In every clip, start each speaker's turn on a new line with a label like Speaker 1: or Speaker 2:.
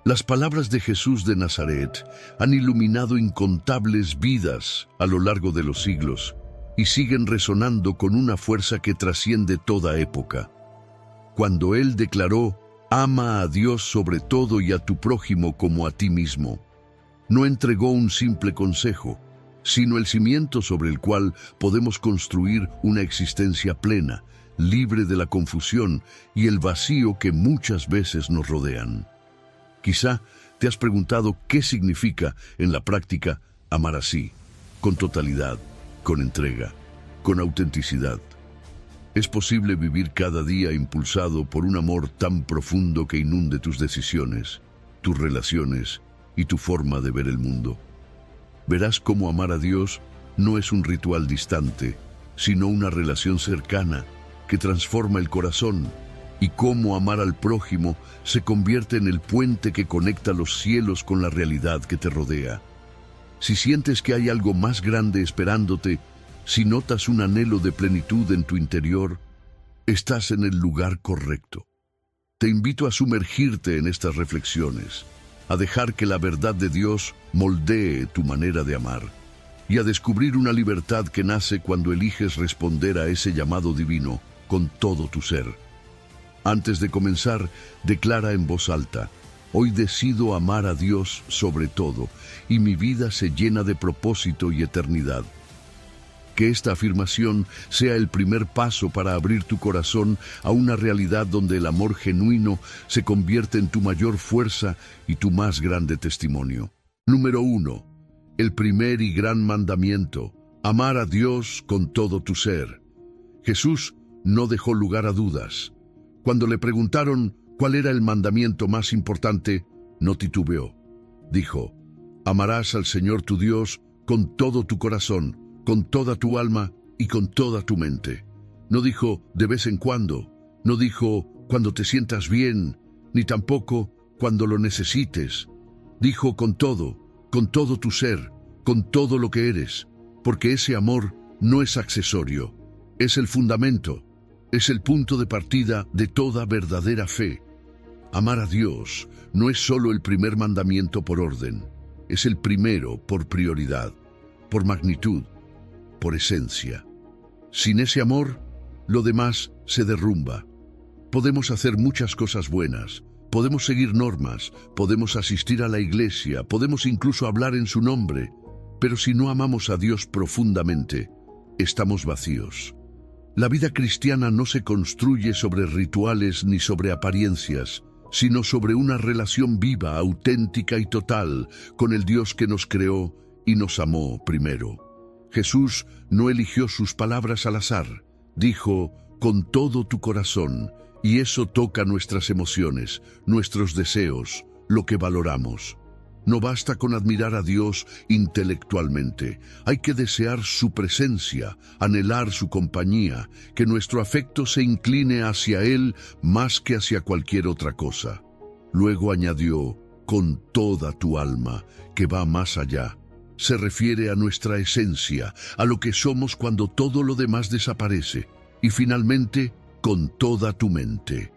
Speaker 1: Las palabras de Jesús de Nazaret han iluminado incontables vidas a lo largo de los siglos y siguen resonando con una fuerza que trasciende toda época. Cuando Él declaró: «Ama a Dios sobre todo y a tu prójimo como a ti mismo», no entregó un simple consejo, sino el cimiento sobre el cual podemos construir una existencia plena, libre de la confusión y el vacío que muchas veces nos rodean. Quizá te has preguntado qué significa en la práctica amar así, con totalidad, con entrega, con autenticidad. ¿Es posible vivir cada día impulsado por un amor tan profundo que inunde tus decisiones, tus relaciones y tu forma de ver el mundo? Verás cómo amar a Dios no es un ritual distante, sino una relación cercana que transforma el corazón, y cómo amar al prójimo se convierte en el puente que conecta los cielos con la realidad que te rodea. Si sientes que hay algo más grande esperándote, si notas un anhelo de plenitud en tu interior, estás en el lugar correcto. Te invito a sumergirte en estas reflexiones, a dejar que la verdad de Dios moldee tu manera de amar, y a descubrir una libertad que nace cuando eliges responder a ese llamado divino con todo tu ser. Antes de comenzar, declara en voz alta: «Hoy decido amar a Dios sobre todo, y mi vida se llena de propósito y eternidad». Que esta afirmación sea el primer paso para abrir tu corazón a una realidad donde el amor genuino se convierte en tu mayor fuerza y tu más grande testimonio. Número 1. El primer y gran mandamiento: amar a Dios con todo tu ser. Jesús no dejó lugar a dudas. Cuando le preguntaron cuál era el mandamiento más importante, no titubeó. Dijo: «Amarás al Señor tu Dios con todo tu corazón, con toda tu alma y con toda tu mente». No dijo de vez en cuando, no dijo cuando te sientas bien, ni tampoco cuando lo necesites. Dijo con todo tu ser, con todo lo que eres, porque ese amor no es accesorio, es el fundamento, es el punto de partida de toda verdadera fe. Amar a Dios no es solo el primer mandamiento por orden, es el primero por prioridad, por magnitud, por esencia. Sin ese amor, lo demás se derrumba. Podemos hacer muchas cosas buenas, podemos seguir normas, podemos asistir a la iglesia, podemos incluso hablar en su nombre, pero si no amamos a Dios profundamente, estamos vacíos. La vida cristiana no se construye sobre rituales ni sobre apariencias, sino sobre una relación viva, auténtica y total con el Dios que nos creó y nos amó primero. Jesús no eligió sus palabras al azar. Dijo: «con todo tu corazón», y eso toca nuestras emociones, nuestros deseos, lo que valoramos. No basta con admirar a Dios intelectualmente. Hay que desear su presencia, anhelar su compañía, que nuestro afecto se incline hacia Él más que hacia cualquier otra cosa. Luego añadió: «con toda tu alma», que va más allá. Se refiere a nuestra esencia, a lo que somos cuando todo lo demás desaparece. Y finalmente, con toda tu mente.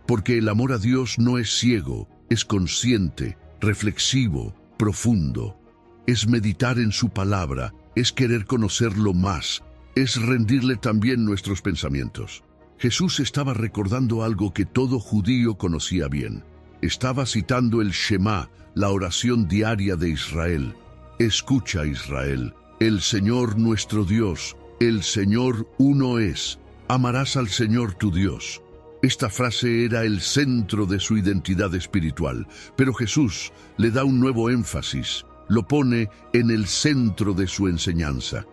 Speaker 1: Porque el amor a Dios no es ciego, es consciente, reflexivo, profundo. Es meditar en su palabra, es querer conocerlo más, es rendirle también nuestros pensamientos. Jesús estaba recordando algo que todo judío conocía bien. Estaba citando el Shema, la oración diaria de Israel. «Escucha, Israel, el Señor nuestro Dios, el Señor uno es. Amarás al Señor tu Dios». Esta frase era el centro de su identidad espiritual, pero Jesús le da un nuevo énfasis, lo pone en el centro de su enseñanza.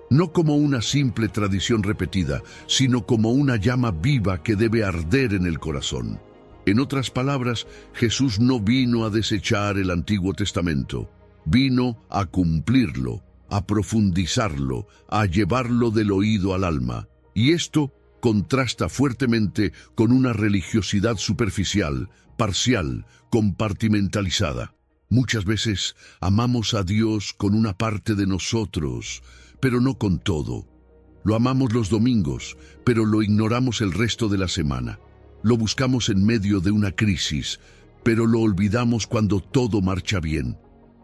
Speaker 1: No como una simple tradición repetida, sino como una llama viva que debe arder en el corazón. En otras palabras, Jesús no vino a desechar el Antiguo Testamento, vino a cumplirlo, a profundizarlo, a llevarlo del oído al alma. Y esto contrasta fuertemente con una religiosidad superficial, parcial, compartimentalizada. Muchas veces amamos a Dios con una parte de nosotros, pero no con todo. Lo amamos los domingos, pero lo ignoramos el resto de la semana. Lo buscamos en medio de una crisis, pero lo olvidamos cuando todo marcha bien.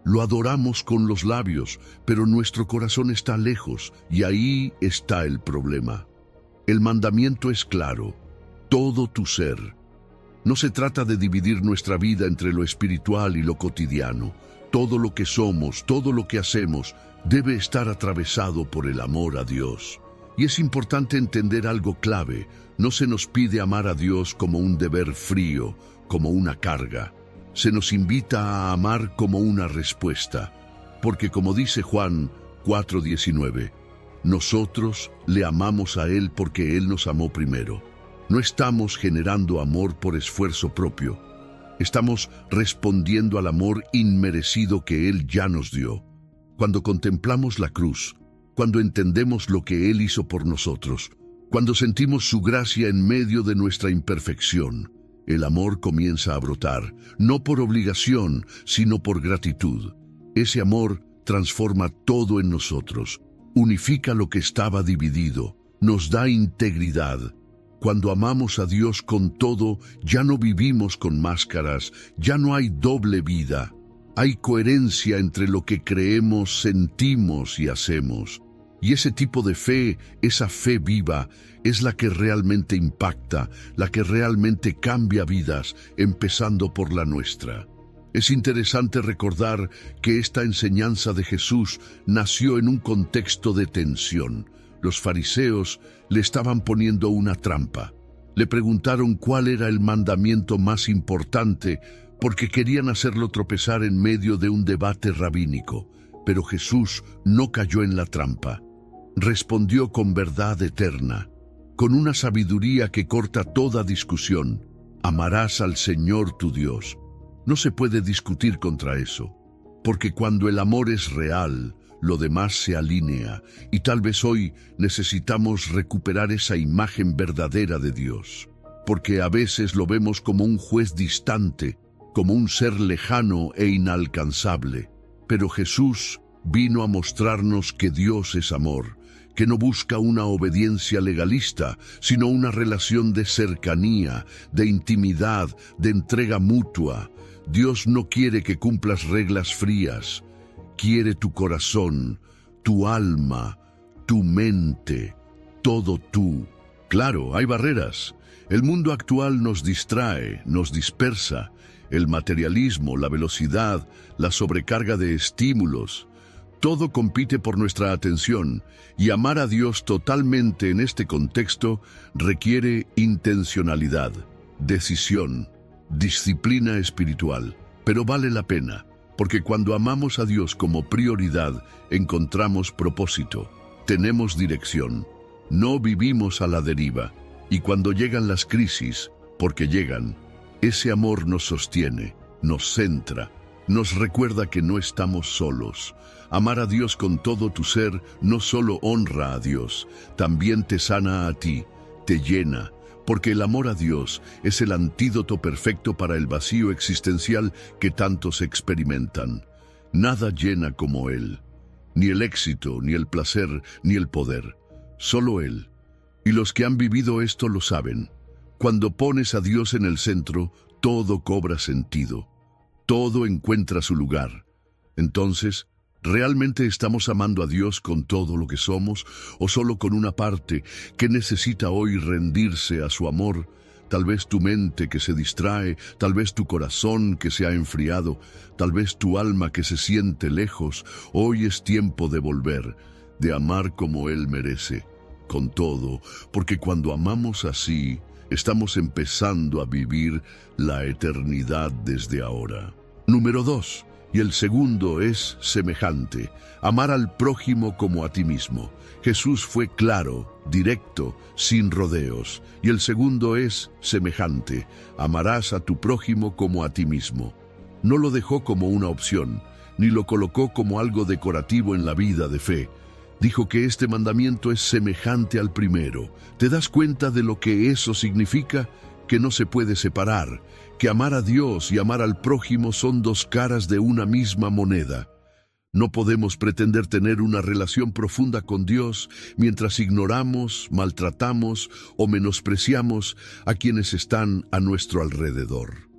Speaker 1: Lo adoramos con los labios, pero nuestro corazón está lejos, y ahí está el problema. El mandamiento es claro: todo tu ser. No se trata de dividir nuestra vida entre lo espiritual y lo cotidiano. Todo lo que somos, todo lo que hacemos, debe estar atravesado por el amor a Dios. Y es importante entender algo clave: no se nos pide amar a Dios como un deber frío, como una carga. Se nos invita a amar como una respuesta, porque como dice Juan 4:19, nosotros le amamos a Él porque Él nos amó primero. No estamos generando amor por esfuerzo propio. Estamos respondiendo al amor inmerecido que Él ya nos dio. Cuando contemplamos la cruz, cuando entendemos lo que Él hizo por nosotros, cuando sentimos su gracia en medio de nuestra imperfección, el amor comienza a brotar, no por obligación, sino por gratitud. Ese amor transforma todo en nosotros, unifica lo que estaba dividido, nos da integridad. Cuando amamos a Dios con todo, ya no vivimos con máscaras, ya no hay doble vida. Hay coherencia entre lo que creemos, sentimos y hacemos. Y ese tipo de fe, esa fe viva, es la que realmente impacta, la que realmente cambia vidas, empezando por la nuestra. Es interesante recordar que esta enseñanza de Jesús nació en un contexto de tensión. Los fariseos le estaban poniendo una trampa. Le preguntaron cuál era el mandamiento más importante porque querían hacerlo tropezar en medio de un debate rabínico. Pero Jesús no cayó en la trampa. Respondió con verdad eterna, con una sabiduría que corta toda discusión. Amarás al Señor tu Dios. No se puede discutir contra eso, porque cuando el amor es real, lo demás se alinea, y tal vez hoy necesitamos recuperar esa imagen verdadera de Dios, porque a veces lo vemos como un juez distante, como un ser lejano e inalcanzable. Pero Jesús vino a mostrarnos que Dios es amor, que no busca una obediencia legalista, sino una relación de cercanía, de intimidad, de entrega mutua. Dios no quiere que cumplas reglas frías. Quiere tu corazón, tu alma, tu mente, todo tú. Claro, hay barreras. El mundo actual nos distrae, nos dispersa. El materialismo, la velocidad, la sobrecarga de estímulos. Todo compite por nuestra atención, y amar a Dios totalmente en este contexto requiere intencionalidad, decisión, disciplina espiritual. Pero vale la pena, porque cuando amamos a Dios como prioridad, encontramos propósito, tenemos dirección, no vivimos a la deriva, y cuando llegan las crisis, porque llegan, ese amor nos sostiene, nos centra, nos recuerda que no estamos solos. Amar a Dios con todo tu ser no solo honra a Dios, también te sana a ti, te llena, porque el amor a Dios es el antídoto perfecto para el vacío existencial que tantos experimentan. Nada llena como Él, ni el éxito, ni el placer, ni el poder, solo Él. Y los que han vivido esto lo saben. Cuando pones a Dios en el centro, todo cobra sentido, todo encuentra su lugar. Entonces, ¿realmente estamos amando a Dios con todo lo que somos o solo con una parte que necesita hoy rendirse a su amor? Tal vez tu mente que se distrae, tal vez tu corazón que se ha enfriado, tal vez tu alma que se siente lejos. Hoy es tiempo de volver, de amar como Él merece, con todo, porque cuando amamos así, estamos empezando a vivir la eternidad desde ahora. Número 2. Y el segundo es semejante, amar al prójimo como a ti mismo. Jesús fue claro, directo, sin rodeos. Y el segundo es semejante, amarás a tu prójimo como a ti mismo. No lo dejó como una opción, ni lo colocó como algo decorativo en la vida de fe. Dijo que este mandamiento es semejante al primero. ¿Te das cuenta de lo que eso significa? Que no se puede separar, que amar a Dios y amar al prójimo son dos caras de una misma moneda. No podemos pretender tener una relación profunda con Dios mientras ignoramos, maltratamos o menospreciamos a quienes están a nuestro alrededor.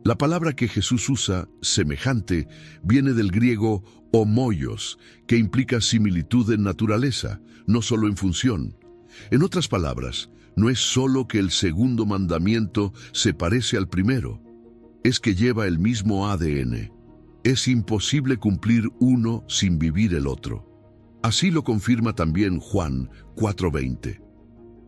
Speaker 1: La palabra que Jesús usa, semejante, viene del griego homoios, que implica similitud en naturaleza, no solo en función. En otras palabras, no es solo que el segundo mandamiento se parece al primero, es que lleva el mismo ADN. Es imposible cumplir uno sin vivir el otro. Así lo confirma también Juan 4:20.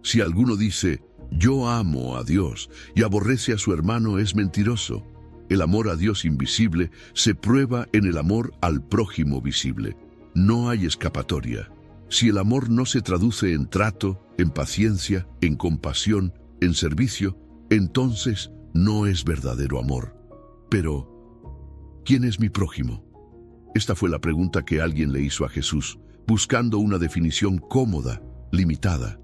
Speaker 1: Si alguno dice, yo amo a Dios y aborrece a su hermano, es mentiroso. El amor a Dios invisible se prueba en el amor al prójimo visible. No hay escapatoria. Si el amor no se traduce en trato, en paciencia, en compasión, en servicio, entonces no es verdadero amor. Pero, ¿quién es mi prójimo? Esta fue la pregunta que alguien le hizo a Jesús, buscando una definición cómoda, limitada.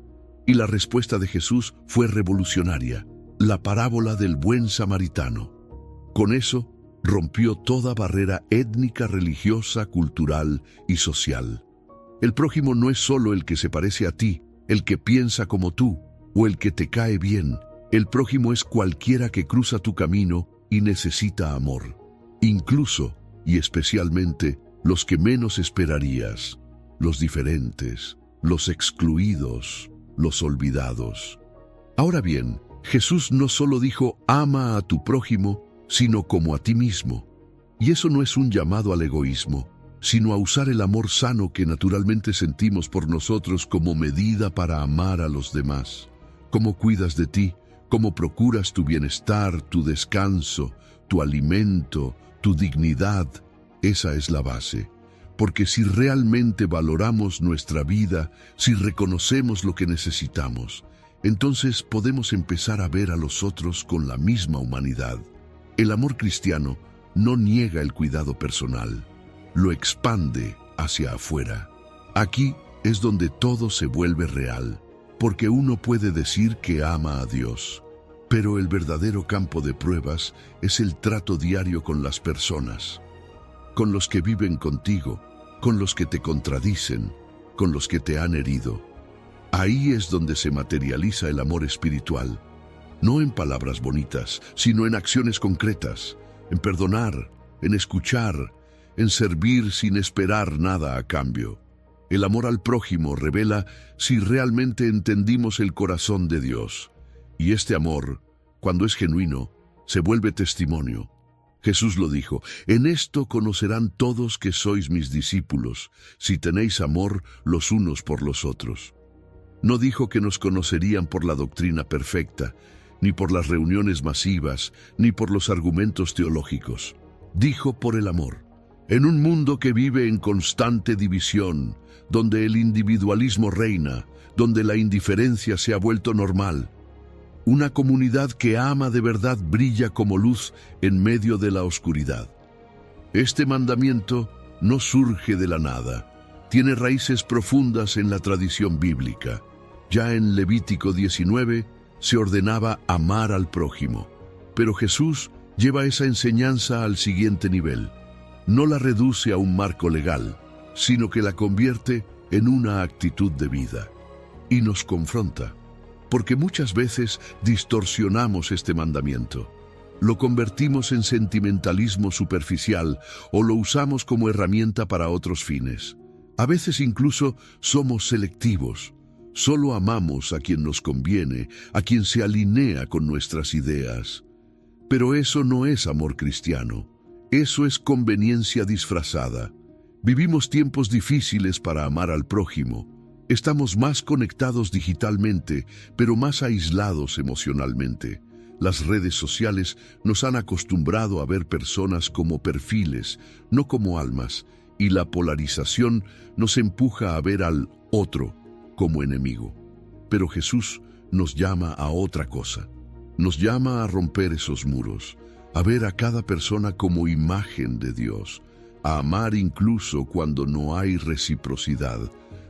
Speaker 1: Y la respuesta de Jesús fue revolucionaria, la parábola del buen samaritano. Con eso, rompió toda barrera étnica, religiosa, cultural y social. El prójimo no es solo el que se parece a ti, el que piensa como tú, o el que te cae bien. El prójimo es cualquiera que cruza tu camino y necesita amor. Incluso, y especialmente, los que menos esperarías, los diferentes, los excluidos, los olvidados. Ahora bien, Jesús no solo dijo, ama a tu prójimo, sino como a ti mismo. Y eso no es un llamado al egoísmo, sino a usar el amor sano que naturalmente sentimos por nosotros como medida para amar a los demás. Cómo cuidas de ti, cómo procuras tu bienestar, tu descanso, tu alimento, tu dignidad, esa es la base. Porque si realmente valoramos nuestra vida, si reconocemos lo que necesitamos, entonces podemos empezar a ver a los otros con la misma humanidad. El amor cristiano no niega el cuidado personal, lo expande hacia afuera. Aquí es donde todo se vuelve real, porque uno puede decir que ama a Dios, pero el verdadero campo de pruebas es el trato diario con las personas, con los que viven contigo, con los que te contradicen, con los que te han herido. Ahí es donde se materializa el amor espiritual, no en palabras bonitas, sino en acciones concretas, en perdonar, en escuchar, en servir sin esperar nada a cambio. El amor al prójimo revela si realmente entendimos el corazón de Dios. Y este amor, cuando es genuino, se vuelve testimonio. Jesús lo dijo, en esto conocerán todos que sois mis discípulos, si tenéis amor los unos por los otros. No dijo que nos conocerían por la doctrina perfecta, ni por las reuniones masivas, ni por los argumentos teológicos. Dijo por el amor. En un mundo que vive en constante división, donde el individualismo reina, donde la indiferencia se ha vuelto normal, una comunidad que ama de verdad brilla como luz en medio de la oscuridad. Este mandamiento no surge de la nada, tiene raíces profundas en la tradición bíblica. Ya en Levítico 19 se ordenaba amar al prójimo, pero Jesús lleva esa enseñanza al siguiente nivel. No la reduce a un marco legal, sino que la convierte en una actitud de vida. Y nos confronta, porque muchas veces distorsionamos este mandamiento. Lo convertimos en sentimentalismo superficial o lo usamos como herramienta para otros fines. A veces incluso somos selectivos. Solo amamos a quien nos conviene, a quien se alinea con nuestras ideas. Pero eso no es amor cristiano. Eso es conveniencia disfrazada. Vivimos tiempos difíciles para amar al prójimo. Estamos más conectados digitalmente, pero más aislados emocionalmente. Las redes sociales nos han acostumbrado a ver personas como perfiles, no como almas, y la polarización nos empuja a ver al otro como enemigo. Pero Jesús nos llama a otra cosa. Nos llama a romper esos muros, a ver a cada persona como imagen de Dios, a amar incluso cuando no hay reciprocidad,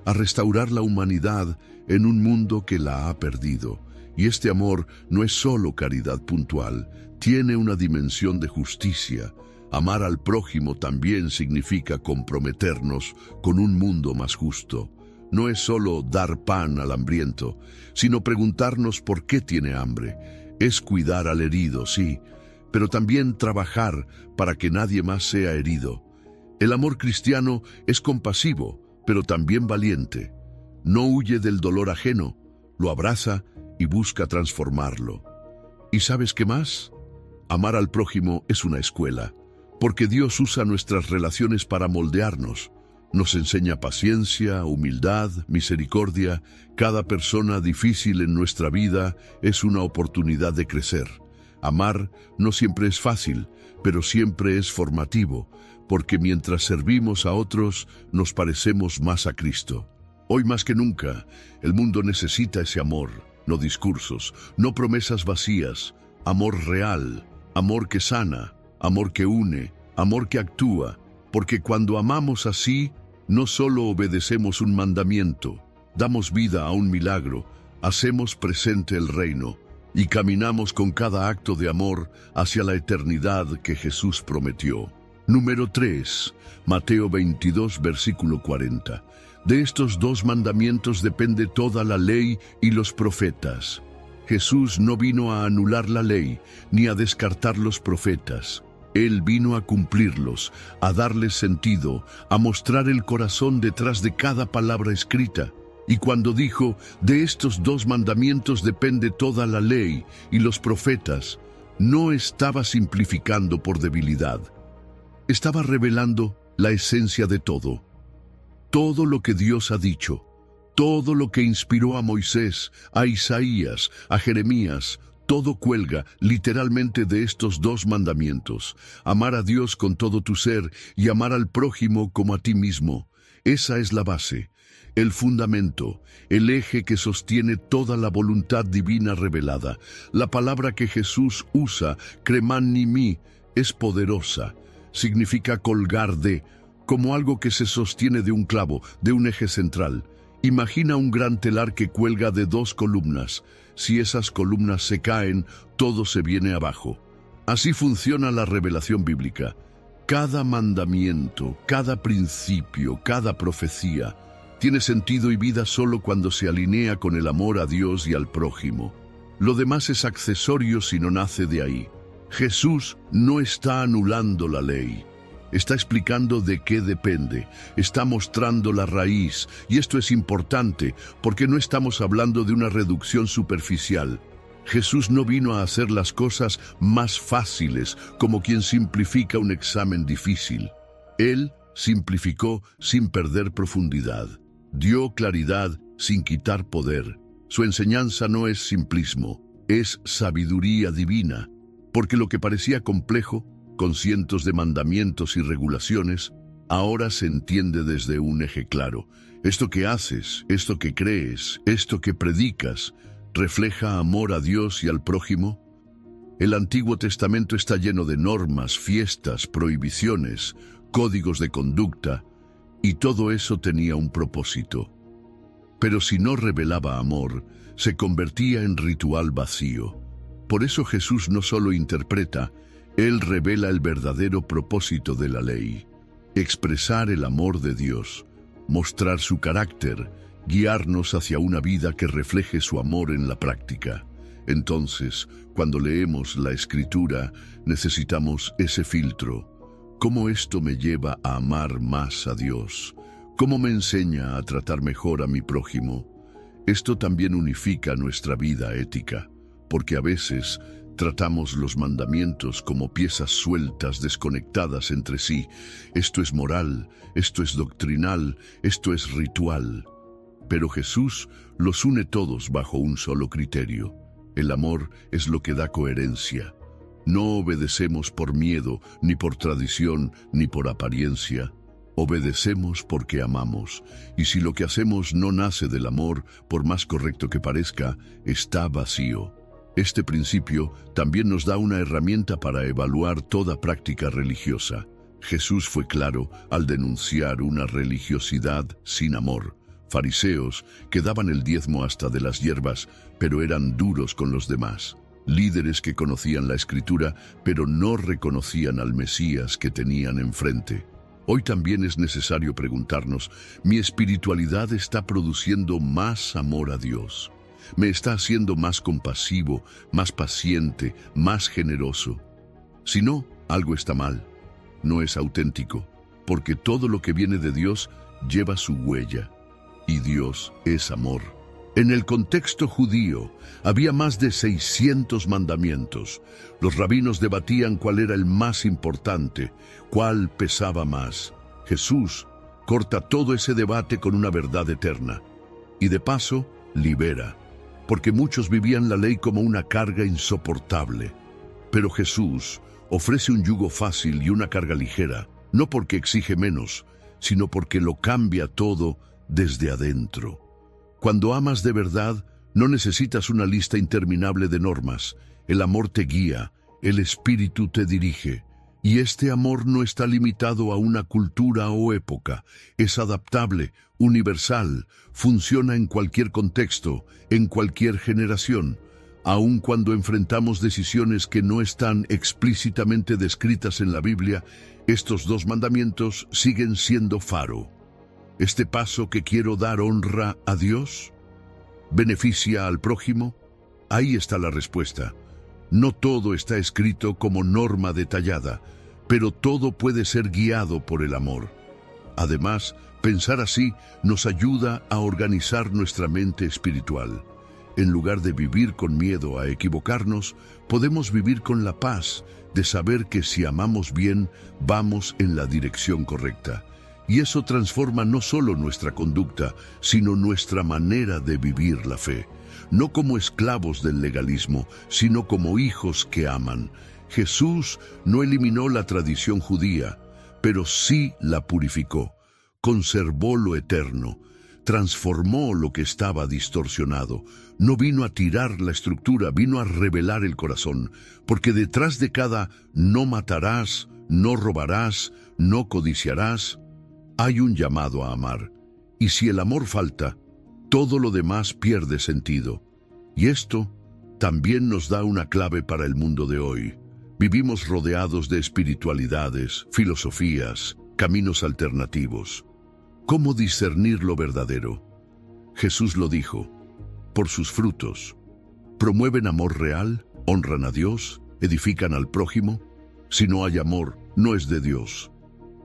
Speaker 1: a restaurar la humanidad en un mundo que la ha perdido. Y este amor no es solo caridad puntual, tiene una dimensión de justicia. Amar al prójimo también significa comprometernos con un mundo más justo. No es solo dar pan al hambriento, sino preguntarnos por qué tiene hambre. Es cuidar al herido, sí, pero también trabajar para que nadie más sea herido. El amor cristiano es compasivo, pero también valiente. No huye del dolor ajeno, lo abraza y busca transformarlo. ¿Y sabes qué más? Amar al prójimo es una escuela, porque Dios usa nuestras relaciones para moldearnos. Nos enseña paciencia, humildad, misericordia. Cada persona difícil en nuestra vida es una oportunidad de crecer. Amar no siempre es fácil, pero siempre es formativo, porque mientras servimos a otros, nos parecemos más a Cristo. Hoy más que nunca, el mundo necesita ese amor, no discursos, no promesas vacías, amor real, amor que sana, amor que une, amor que actúa, porque cuando amamos así, no solo obedecemos un mandamiento, damos vida a un milagro, hacemos presente el reino y caminamos con cada acto de amor hacia la eternidad que Jesús prometió. Número 3, Mateo 22, versículo 40. De estos dos mandamientos depende toda la ley y los profetas. Jesús no vino a anular la ley, ni a descartar los profetas. Él vino a cumplirlos, a darles sentido, a mostrar el corazón detrás de cada palabra escrita. Y cuando dijo, de estos dos mandamientos depende toda la ley y los profetas, no estaba simplificando por debilidad. Estaba revelando la esencia de todo. Todo lo que Dios ha dicho, todo lo que inspiró a Moisés, a Isaías, a Jeremías, todo cuelga literalmente de estos dos mandamientos: amar a Dios con todo tu ser y amar al prójimo como a ti mismo. Esa es la base, el fundamento, el eje que sostiene toda la voluntad divina revelada. La palabra que Jesús usa, kremanimi, es poderosa. Significa colgar de, como algo que se sostiene de un clavo, de un eje central. Imagina un gran telar que cuelga de dos columnas. Si esas columnas se caen, todo se viene abajo. Así funciona la revelación bíblica. Cada mandamiento, cada principio, cada profecía tiene sentido y vida solo cuando se alinea con el amor a Dios y al prójimo. Lo demás es accesorio si no nace de ahí. Jesús no está anulando la ley. Está explicando de qué depende, está mostrando la raíz, y esto es importante porque no estamos hablando de una reducción superficial. Jesús no vino a hacer las cosas más fáciles como quien simplifica un examen difícil. Él simplificó sin perder profundidad, dio claridad sin quitar poder. Su enseñanza no es simplismo, es sabiduría divina, porque lo que parecía complejo, con cientos de mandamientos y regulaciones, ahora se entiende desde un eje claro. Esto que haces, esto que crees, esto que predicas, ¿refleja amor a Dios y al prójimo? El Antiguo Testamento está lleno de normas, fiestas, prohibiciones, códigos de conducta, y todo eso tenía un propósito. Pero si no revelaba amor, se convertía en ritual vacío. Por eso Jesús no solo interpreta, Él revela el verdadero propósito de la ley: expresar el amor de Dios, mostrar su carácter, guiarnos hacia una vida que refleje su amor en la práctica. Entonces, cuando leemos la Escritura, necesitamos ese filtro. ¿Cómo esto me lleva a amar más a Dios? ¿Cómo me enseña a tratar mejor a mi prójimo? Esto también unifica nuestra vida ética, porque a veces tratamos los mandamientos como piezas sueltas, desconectadas entre sí. Esto es moral, esto es doctrinal, esto es ritual. Pero Jesús los une todos bajo un solo criterio. El amor es lo que da coherencia. No obedecemos por miedo, ni por tradición, ni por apariencia. Obedecemos porque amamos. Y si lo que hacemos no nace del amor, por más correcto que parezca, está vacío. Este principio también nos da una herramienta para evaluar toda práctica religiosa. Jesús fue claro al denunciar una religiosidad sin amor. Fariseos que daban el diezmo hasta de las hierbas, pero eran duros con los demás. Líderes que conocían la Escritura, pero no reconocían al Mesías que tenían enfrente. Hoy también es necesario preguntarnos, ¿mi espiritualidad está produciendo más amor a Dios? ¿Me está haciendo más compasivo, más paciente, más generoso? Si no, algo está mal. No es auténtico, porque todo lo que viene de Dios lleva su huella. Y Dios es amor. En el contexto judío había más de 600 mandamientos. Los rabinos debatían cuál era el más importante, cuál pesaba más. Jesús corta todo ese debate con una verdad eterna. Y de paso, libera, porque muchos vivían la ley como una carga insoportable. Pero Jesús ofrece un yugo fácil y una carga ligera, no porque exige menos, sino porque lo cambia todo desde adentro. Cuando amas de verdad, no necesitas una lista interminable de normas. El amor te guía, el Espíritu te dirige. Y este amor no está limitado a una cultura o época. Es adaptable, universal, funciona en cualquier contexto, en cualquier generación. Aun cuando enfrentamos decisiones que no están explícitamente descritas en la Biblia, estos 2 mandamientos siguen siendo faro. ¿Este paso que quiero dar honra a Dios? ¿Beneficia al prójimo? Ahí está la respuesta. No todo está escrito como norma detallada, pero todo puede ser guiado por el amor. Además, pensar así nos ayuda a organizar nuestra mente espiritual. En lugar de vivir con miedo a equivocarnos, podemos vivir con la paz de saber que si amamos bien, vamos en la dirección correcta. Y eso transforma no solo nuestra conducta, sino nuestra manera de vivir la fe. No como esclavos del legalismo, sino como hijos que aman. Jesús no eliminó la tradición judía, pero sí la purificó. Conservó lo eterno, transformó lo que estaba distorsionado. No vino a tirar la estructura, vino a revelar el corazón, porque detrás de cada no matarás, no robarás, no codiciarás, hay un llamado a amar, y si el amor falta, todo lo demás pierde sentido. Y esto también nos da una clave para el mundo de hoy. Vivimos rodeados de espiritualidades, filosofías, caminos alternativos. ¿Cómo discernir lo verdadero? Jesús lo dijo: por sus frutos. ¿Promueven amor real? ¿Honran a Dios? ¿Edifican al prójimo? Si no hay amor, no es de Dios.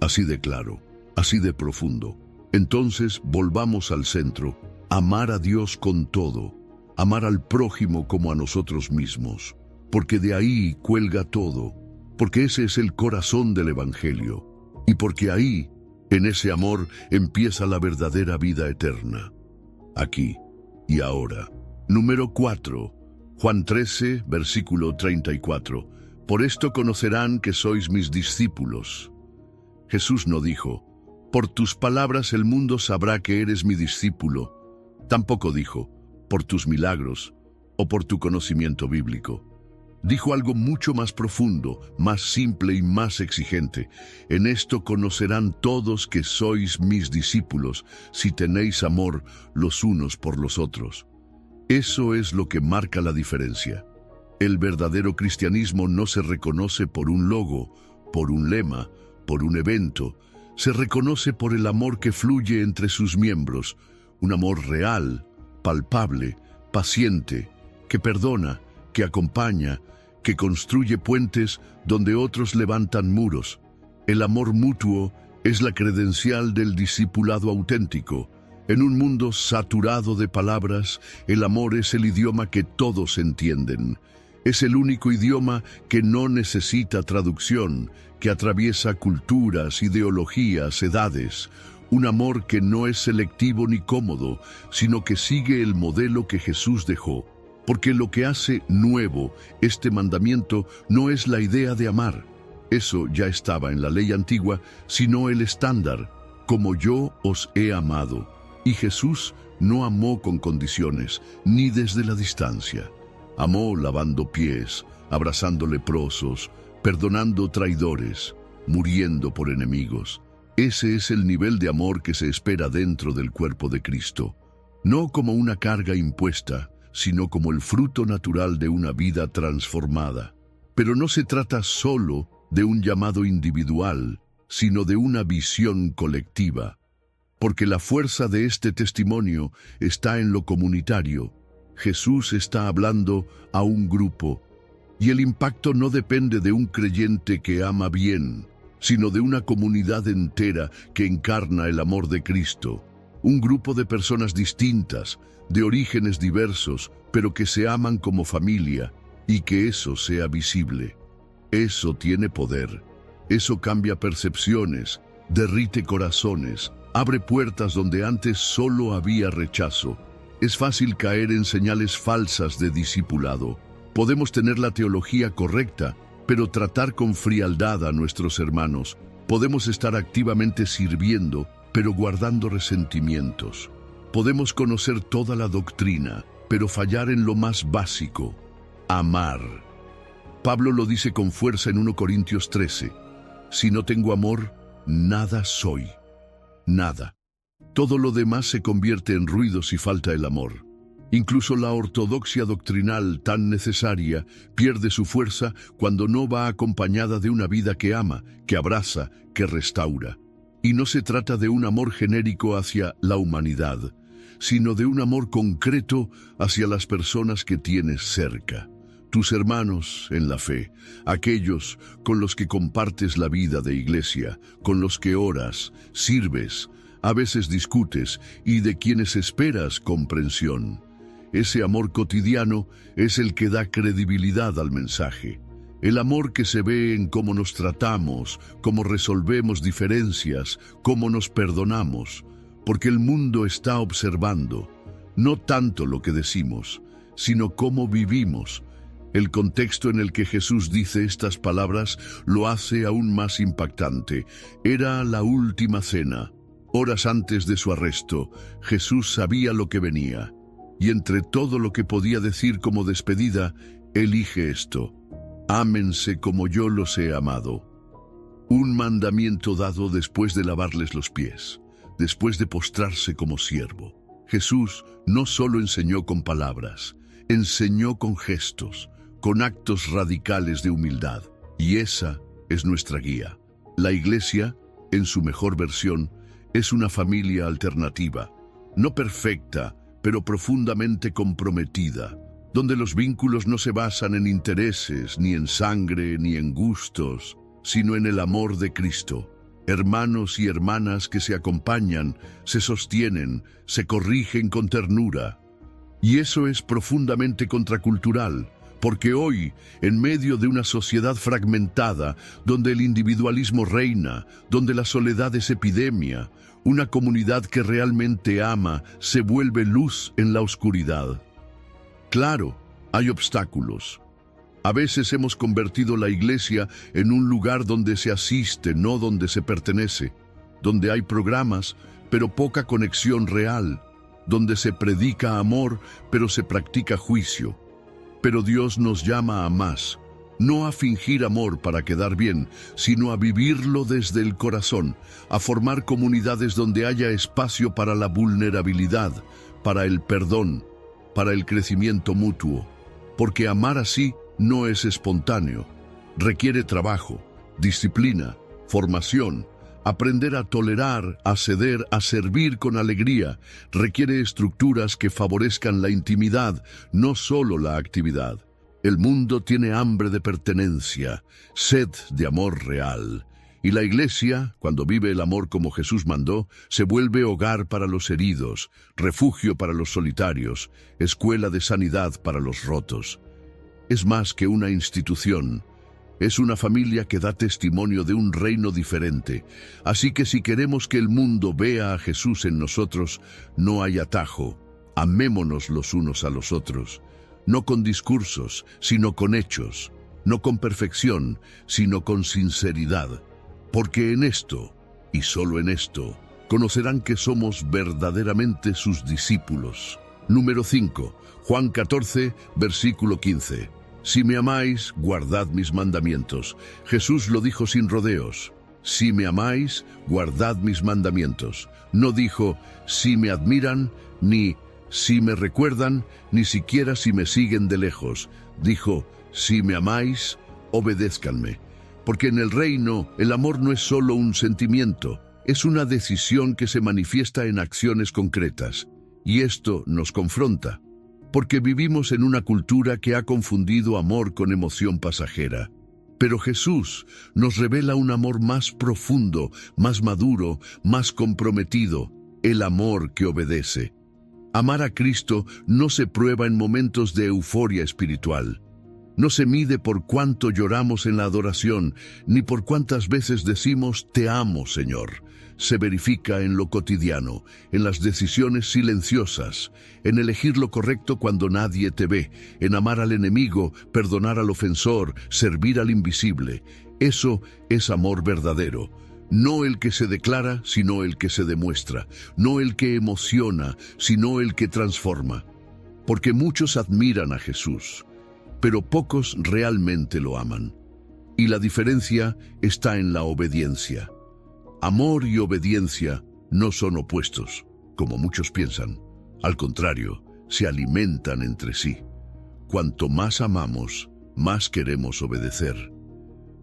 Speaker 1: Así de claro. Así de profundo. Entonces volvamos al centro, amar a Dios con todo, amar al prójimo como a nosotros mismos, porque de ahí cuelga todo, porque ese es el corazón del Evangelio, y porque ahí, en ese amor, empieza la verdadera vida eterna. Aquí y ahora. Número 4, Juan 13, versículo 34. Por esto conocerán que sois mis discípulos. Jesús no dijo: por tus palabras el mundo sabrá que eres mi discípulo. Tampoco dijo: por tus milagros o por tu conocimiento bíblico. Dijo algo mucho más profundo, más simple y más exigente. En esto conocerán todos que sois mis discípulos, si tenéis amor los unos por los otros. Eso es lo que marca la diferencia. El verdadero cristianismo no se reconoce por un logo, por un lema, por un evento. Se reconoce por el amor que fluye entre sus miembros, un amor real, palpable, paciente, que perdona, que acompaña, que construye puentes donde otros levantan muros. El amor mutuo es la credencial del discipulado auténtico. En un mundo saturado de palabras, el amor es el idioma que todos entienden. Es el único idioma que no necesita traducción, que atraviesa culturas, ideologías, edades. Un amor que no es selectivo ni cómodo, sino que sigue el modelo que Jesús dejó. Porque lo que hace nuevo este mandamiento no es la idea de amar. Eso ya estaba en la ley antigua, sino el estándar, como yo os he amado. Y Jesús no amó con condiciones, ni desde la distancia. Amó lavando pies, abrazando leprosos, perdonando traidores, muriendo por enemigos. Ese es el nivel de amor que se espera dentro del cuerpo de Cristo. No como una carga impuesta, sino como el fruto natural de una vida transformada. Pero no se trata solo de un llamado individual, sino de una visión colectiva. Porque la fuerza de este testimonio está en lo comunitario. Jesús está hablando a un grupo, Y el impacto no depende de un creyente que ama bien, sino de una comunidad entera que encarna el amor de Cristo. Un grupo de personas distintas, de orígenes diversos, pero que se aman como familia, y que eso sea visible. Eso tiene poder. Eso cambia percepciones, derrite corazones, abre puertas donde antes solo había rechazo. Es fácil caer en señales falsas de discipulado. Podemos tener la teología correcta, pero tratar con frialdad a nuestros hermanos. Podemos estar activamente sirviendo, pero guardando resentimientos. Podemos conocer toda la doctrina, pero fallar en lo más básico: amar. Pablo lo dice con fuerza en 1 Corintios 13. Si no tengo amor, nada soy. Nada. Todo lo demás se convierte en ruido si falta el amor. Incluso la ortodoxia doctrinal tan necesaria pierde su fuerza cuando no va acompañada de una vida que ama, que abraza, que restaura. Y no se trata de un amor genérico hacia la humanidad, sino de un amor concreto hacia las personas que tienes cerca. Tus hermanos en la fe, aquellos con los que compartes la vida de iglesia, con los que oras, sirves, a veces discutes y de quienes esperas comprensión. Ese amor cotidiano es el que da credibilidad al mensaje. El amor que se ve en cómo nos tratamos, cómo resolvemos diferencias, cómo nos perdonamos, porque el mundo está observando, no tanto lo que decimos, sino cómo vivimos. El contexto en el que Jesús dice estas palabras lo hace aún más impactante. Era la última cena. Horas antes de su arresto, Jesús sabía lo que venía. Y entre todo lo que podía decir como despedida, elige esto: ámense como yo los he amado. Un mandamiento dado después de lavarles los pies, después de postrarse como siervo. Jesús no solo enseñó con palabras, enseñó con gestos, con actos radicales de humildad. Y esa es nuestra guía. La Iglesia, en su mejor versión, es una familia alternativa, no perfecta, pero profundamente comprometida, donde los vínculos no se basan en intereses, ni en sangre, ni en gustos, sino en el amor de Cristo. Hermanos y hermanas que se acompañan, se sostienen, se corrigen con ternura. Y eso es profundamente contracultural, porque hoy, en medio de una sociedad fragmentada, donde el individualismo reina, donde la soledad es epidemia, una comunidad que realmente ama se vuelve luz en la oscuridad. Claro, hay obstáculos. A veces hemos convertido la iglesia en un lugar donde se asiste, no donde se pertenece, donde hay programas, pero poca conexión real, donde se predica amor, pero se practica juicio. Pero Dios nos llama a más, no a fingir amor para quedar bien, sino a vivirlo desde el corazón, a formar comunidades donde haya espacio para la vulnerabilidad, para el perdón, para el crecimiento mutuo. Porque amar así no es espontáneo, requiere trabajo, disciplina, formación. Aprender a tolerar, a ceder, a servir con alegría, requiere estructuras que favorezcan la intimidad, no solo la actividad. El mundo tiene hambre de pertenencia, sed de amor real. Y la iglesia, cuando vive el amor como Jesús mandó, se vuelve hogar para los heridos, refugio para los solitarios, escuela de sanidad para los rotos. Es más que una institución. Es una familia que da testimonio de un reino diferente. Así que si queremos que el mundo vea a Jesús en nosotros, no hay atajo. Amémonos los unos a los otros. No con discursos, sino con hechos. No con perfección, sino con sinceridad. Porque en esto, y solo en esto, conocerán que somos verdaderamente sus discípulos. Número 5. Juan 14, versículo 15. Si me amáis, guardad mis mandamientos. Jesús lo dijo sin rodeos. Si me amáis, guardad mis mandamientos. No dijo, si me admiran, ni si me recuerdan, ni siquiera si me siguen de lejos. Dijo, si me amáis, obedézcanme. Porque en el reino, el amor no es solo un sentimiento, es una decisión que se manifiesta en acciones concretas. Y esto nos confronta. porque vivimos en una cultura que ha confundido amor con emoción pasajera. Pero Jesús nos revela un amor más profundo, más maduro, más comprometido, el amor que obedece. Amar a Cristo no se prueba en momentos de euforia espiritual. No se mide por cuánto lloramos en la adoración, ni por cuántas veces decimos «Te amo, Señor». Se verifica en lo cotidiano, en las decisiones silenciosas, en elegir lo correcto cuando nadie te ve, en amar al enemigo, perdonar al ofensor, servir al invisible. Eso es amor verdadero. No el que se declara, sino el que se demuestra. No el que emociona, sino el que transforma. Porque muchos admiran a Jesús, pero pocos realmente lo aman. Y la diferencia está en la obediencia. Amor y obediencia no son opuestos, como muchos piensan. Al contrario, se alimentan entre sí. Cuanto más amamos, más queremos obedecer.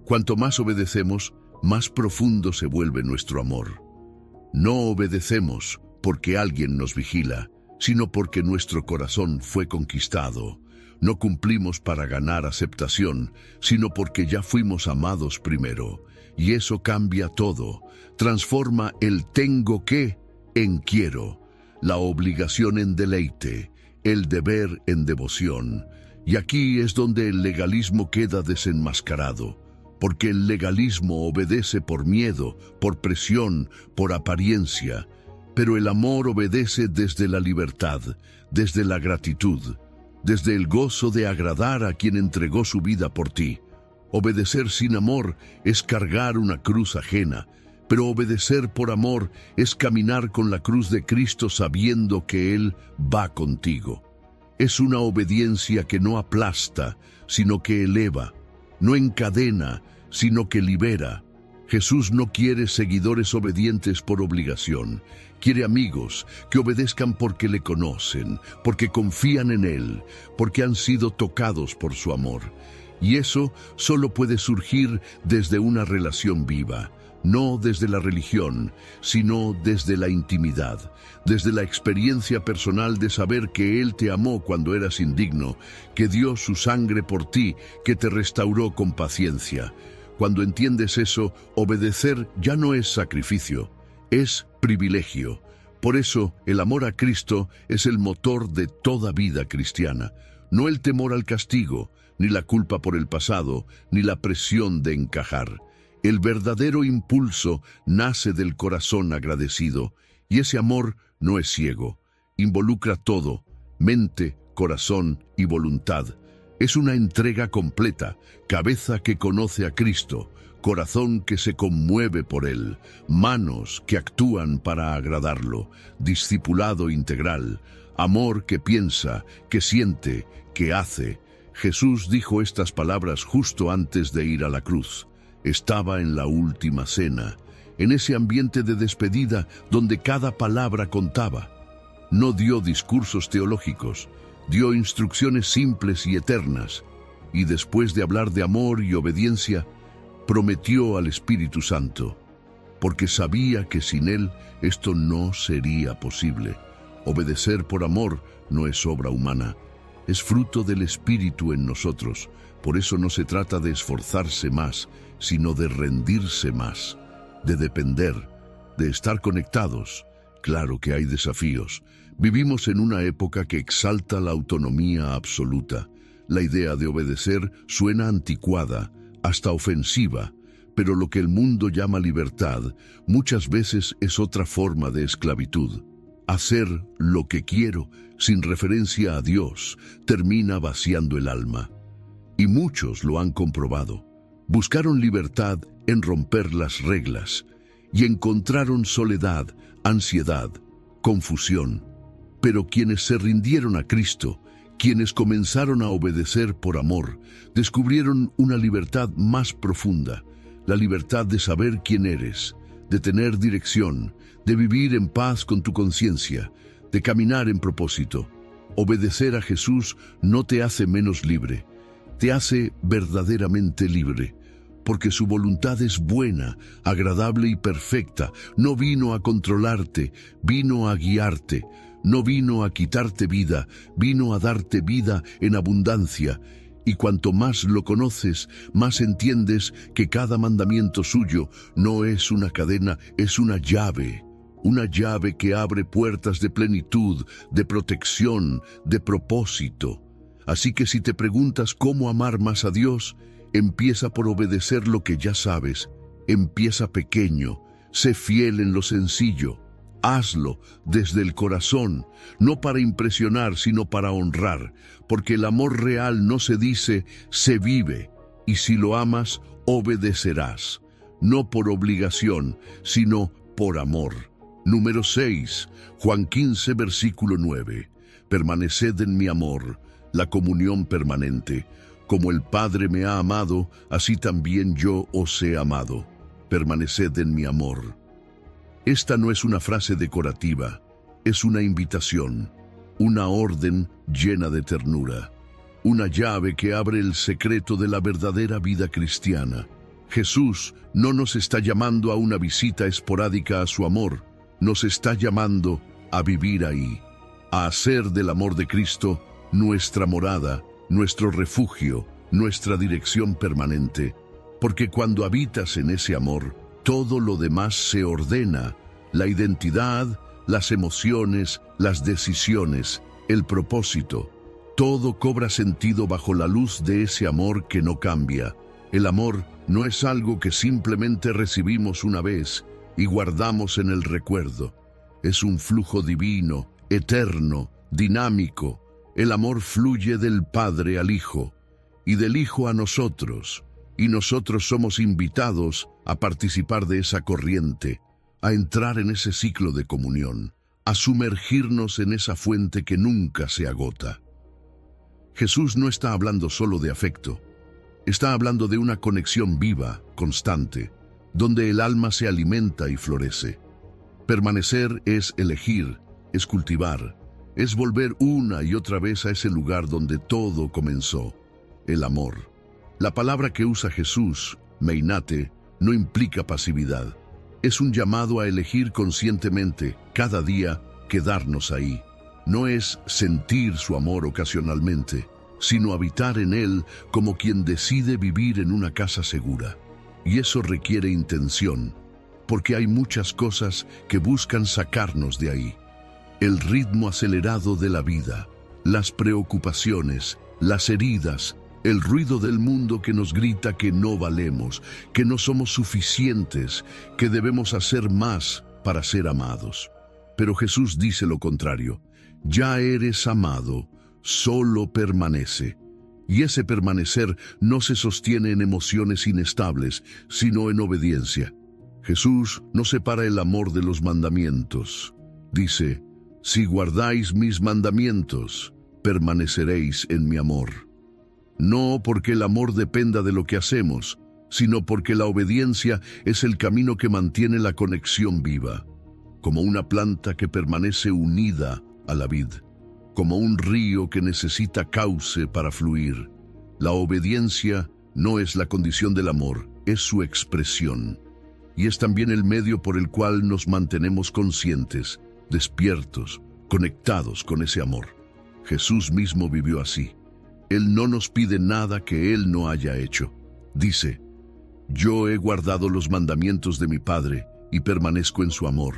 Speaker 1: Cuanto más obedecemos, más profundo se vuelve nuestro amor. No obedecemos porque alguien nos vigila, sino porque nuestro corazón fue conquistado. No cumplimos para ganar aceptación, sino porque ya fuimos amados primero. Y eso cambia todo. Transforma el tengo que en quiero, la obligación en deleite, el deber en devoción. Y aquí es donde el legalismo queda desenmascarado, porque el legalismo obedece por miedo, por presión, por apariencia, pero el amor obedece desde la libertad, desde la gratitud, desde el gozo de agradar a quien entregó su vida por ti. Obedecer sin amor es cargar una cruz ajena, pero obedecer por amor es caminar con la cruz de Cristo sabiendo que Él va contigo. Es una obediencia que no aplasta, sino que eleva, no encadena, sino que libera. Jesús no quiere seguidores obedientes por obligación. Quiere amigos que obedezcan porque le conocen, porque confían en Él, porque han sido tocados por su amor. Y eso solo puede surgir desde una relación viva, no desde la religión, sino desde la intimidad, desde la experiencia personal de saber que Él te amó cuando eras indigno, que dio su sangre por ti, que te restauró con paciencia. Cuando entiendes eso, obedecer ya no es sacrificio, es privilegio. Por eso, el amor a Cristo es el motor de toda vida cristiana, no el temor al castigo, ni la culpa por el pasado, ni la presión de encajar. El verdadero impulso nace del corazón agradecido, y ese amor no es ciego. Involucra todo, mente, corazón y voluntad. Es una entrega completa, cabeza que conoce a Cristo, corazón que se conmueve por Él, manos que actúan para agradarlo, discipulado integral, amor que piensa, que siente, que hace. Jesús dijo estas palabras justo antes de ir a la cruz. Estaba en la última cena, en ese ambiente de despedida donde cada palabra contaba. No dio discursos teológicos, dio instrucciones simples y eternas, y después de hablar de amor y obediencia, prometió al Espíritu Santo, porque sabía que sin Él esto no sería posible. Obedecer por amor no es obra humana, es fruto del Espíritu en nosotros. Por eso no se trata de esforzarse más, sino de rendirse más, de depender, de estar conectados. Claro que hay desafíos. Vivimos en una época que exalta la autonomía absoluta. La idea de obedecer suena anticuada, hasta ofensiva, pero lo que el mundo llama libertad muchas veces es otra forma de esclavitud. Hacer lo que quiero, sin referencia a Dios, termina vaciando el alma. Y muchos lo han comprobado. Buscaron libertad en romper las reglas y encontraron soledad, ansiedad, confusión. Pero quienes se rindieron a Cristo, quienes comenzaron a obedecer por amor, descubrieron una libertad más profunda, la libertad de saber quién eres, de tener dirección, de vivir en paz con tu conciencia, de caminar en propósito. Obedecer a Jesús no te hace menos libre, te hace verdaderamente libre, porque su voluntad es buena, agradable y perfecta. No vino a controlarte, vino a guiarte. No vino a quitarte vida, vino a darte vida en abundancia. Y cuanto más lo conoces, más entiendes que cada mandamiento suyo no es una cadena, es una llave que abre puertas de plenitud, de protección, de propósito. Así que si te preguntas cómo amar más a Dios, empieza por obedecer lo que ya sabes. Empieza pequeño, sé fiel en lo sencillo. Hazlo desde el corazón, no para impresionar, sino para honrar, porque el amor real no se dice, se vive, y si lo amas, obedecerás, no por obligación, sino por amor. Número 6, Juan 15, versículo 9. Permaneced en mi amor, la comunión permanente. Como el Padre me ha amado, así también yo os he amado. Permaneced en mi amor. Esta no es una frase decorativa, es una invitación, una orden llena de ternura, una llave que abre el secreto de la verdadera vida cristiana. Jesús no nos está llamando a una visita esporádica a su amor, nos está llamando a vivir ahí, a hacer del amor de Cristo nuestra morada, nuestro refugio, nuestra dirección permanente, porque cuando habitas en ese amor, todo lo demás se ordena, la identidad, las emociones, las decisiones, el propósito. Todo cobra sentido bajo la luz de ese amor que no cambia. El amor no es algo que simplemente recibimos una vez y guardamos en el recuerdo. Es un flujo divino, eterno, dinámico. El amor fluye del Padre al Hijo y del Hijo a nosotros. Y nosotros somos invitados a participar de esa corriente, a entrar en ese ciclo de comunión, a sumergirnos en esa fuente que nunca se agota. Jesús no está hablando solo de afecto, está hablando de una conexión viva, constante, donde el alma se alimenta y florece. Permanecer es elegir, es cultivar, es volver una y otra vez a ese lugar donde todo comenzó, el amor. La palabra que usa Jesús, meinate, no implica pasividad. Es un llamado a elegir conscientemente, cada día, quedarnos ahí. No es sentir su amor ocasionalmente, sino habitar en él como quien decide vivir en una casa segura. Y eso requiere intención, porque hay muchas cosas que buscan sacarnos de ahí. El ritmo acelerado de la vida, las preocupaciones, las heridas, el ruido del mundo que nos grita que no valemos, que no somos suficientes, que debemos hacer más para ser amados. Pero Jesús dice lo contrario. Ya eres amado, solo permanece. Y ese permanecer no se sostiene en emociones inestables, sino en obediencia. Jesús no separa el amor de los mandamientos. Dice, si guardáis mis mandamientos, permaneceréis en mi amor. No porque el amor dependa de lo que hacemos, sino porque la obediencia es el camino que mantiene la conexión viva, como una planta que permanece unida a la vid, como un río que necesita cauce para fluir. La obediencia no es la condición del amor, es su expresión. Y es también el medio por el cual nos mantenemos conscientes, despiertos, conectados con ese amor. Jesús mismo vivió así. Él no nos pide nada que Él no haya hecho. Dice, yo he guardado los mandamientos de mi Padre y permanezco en su amor.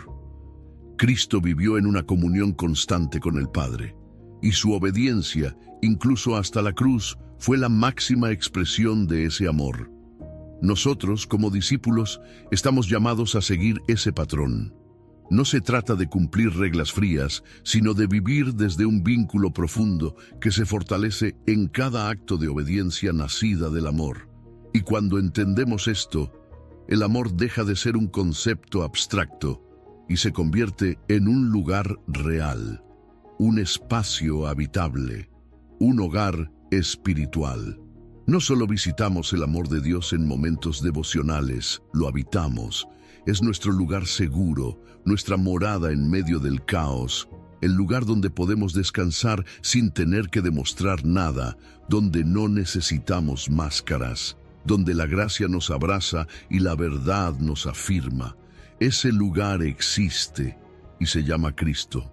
Speaker 1: Cristo vivió en una comunión constante con el Padre, y su obediencia, incluso hasta la cruz, fue la máxima expresión de ese amor. Nosotros, como discípulos, estamos llamados a seguir ese patrón. No se trata de cumplir reglas frías, sino de vivir desde un vínculo profundo que se fortalece en cada acto de obediencia nacida del amor. Y cuando entendemos esto, el amor deja de ser un concepto abstracto y se convierte en un lugar real, un espacio habitable, un hogar espiritual. No solo visitamos el amor de Dios en momentos devocionales, lo habitamos. Es nuestro lugar seguro, nuestra morada en medio del caos, el lugar donde podemos descansar sin tener que demostrar nada, donde no necesitamos máscaras, donde la gracia nos abraza y la verdad nos afirma. Ese lugar existe y se llama Cristo.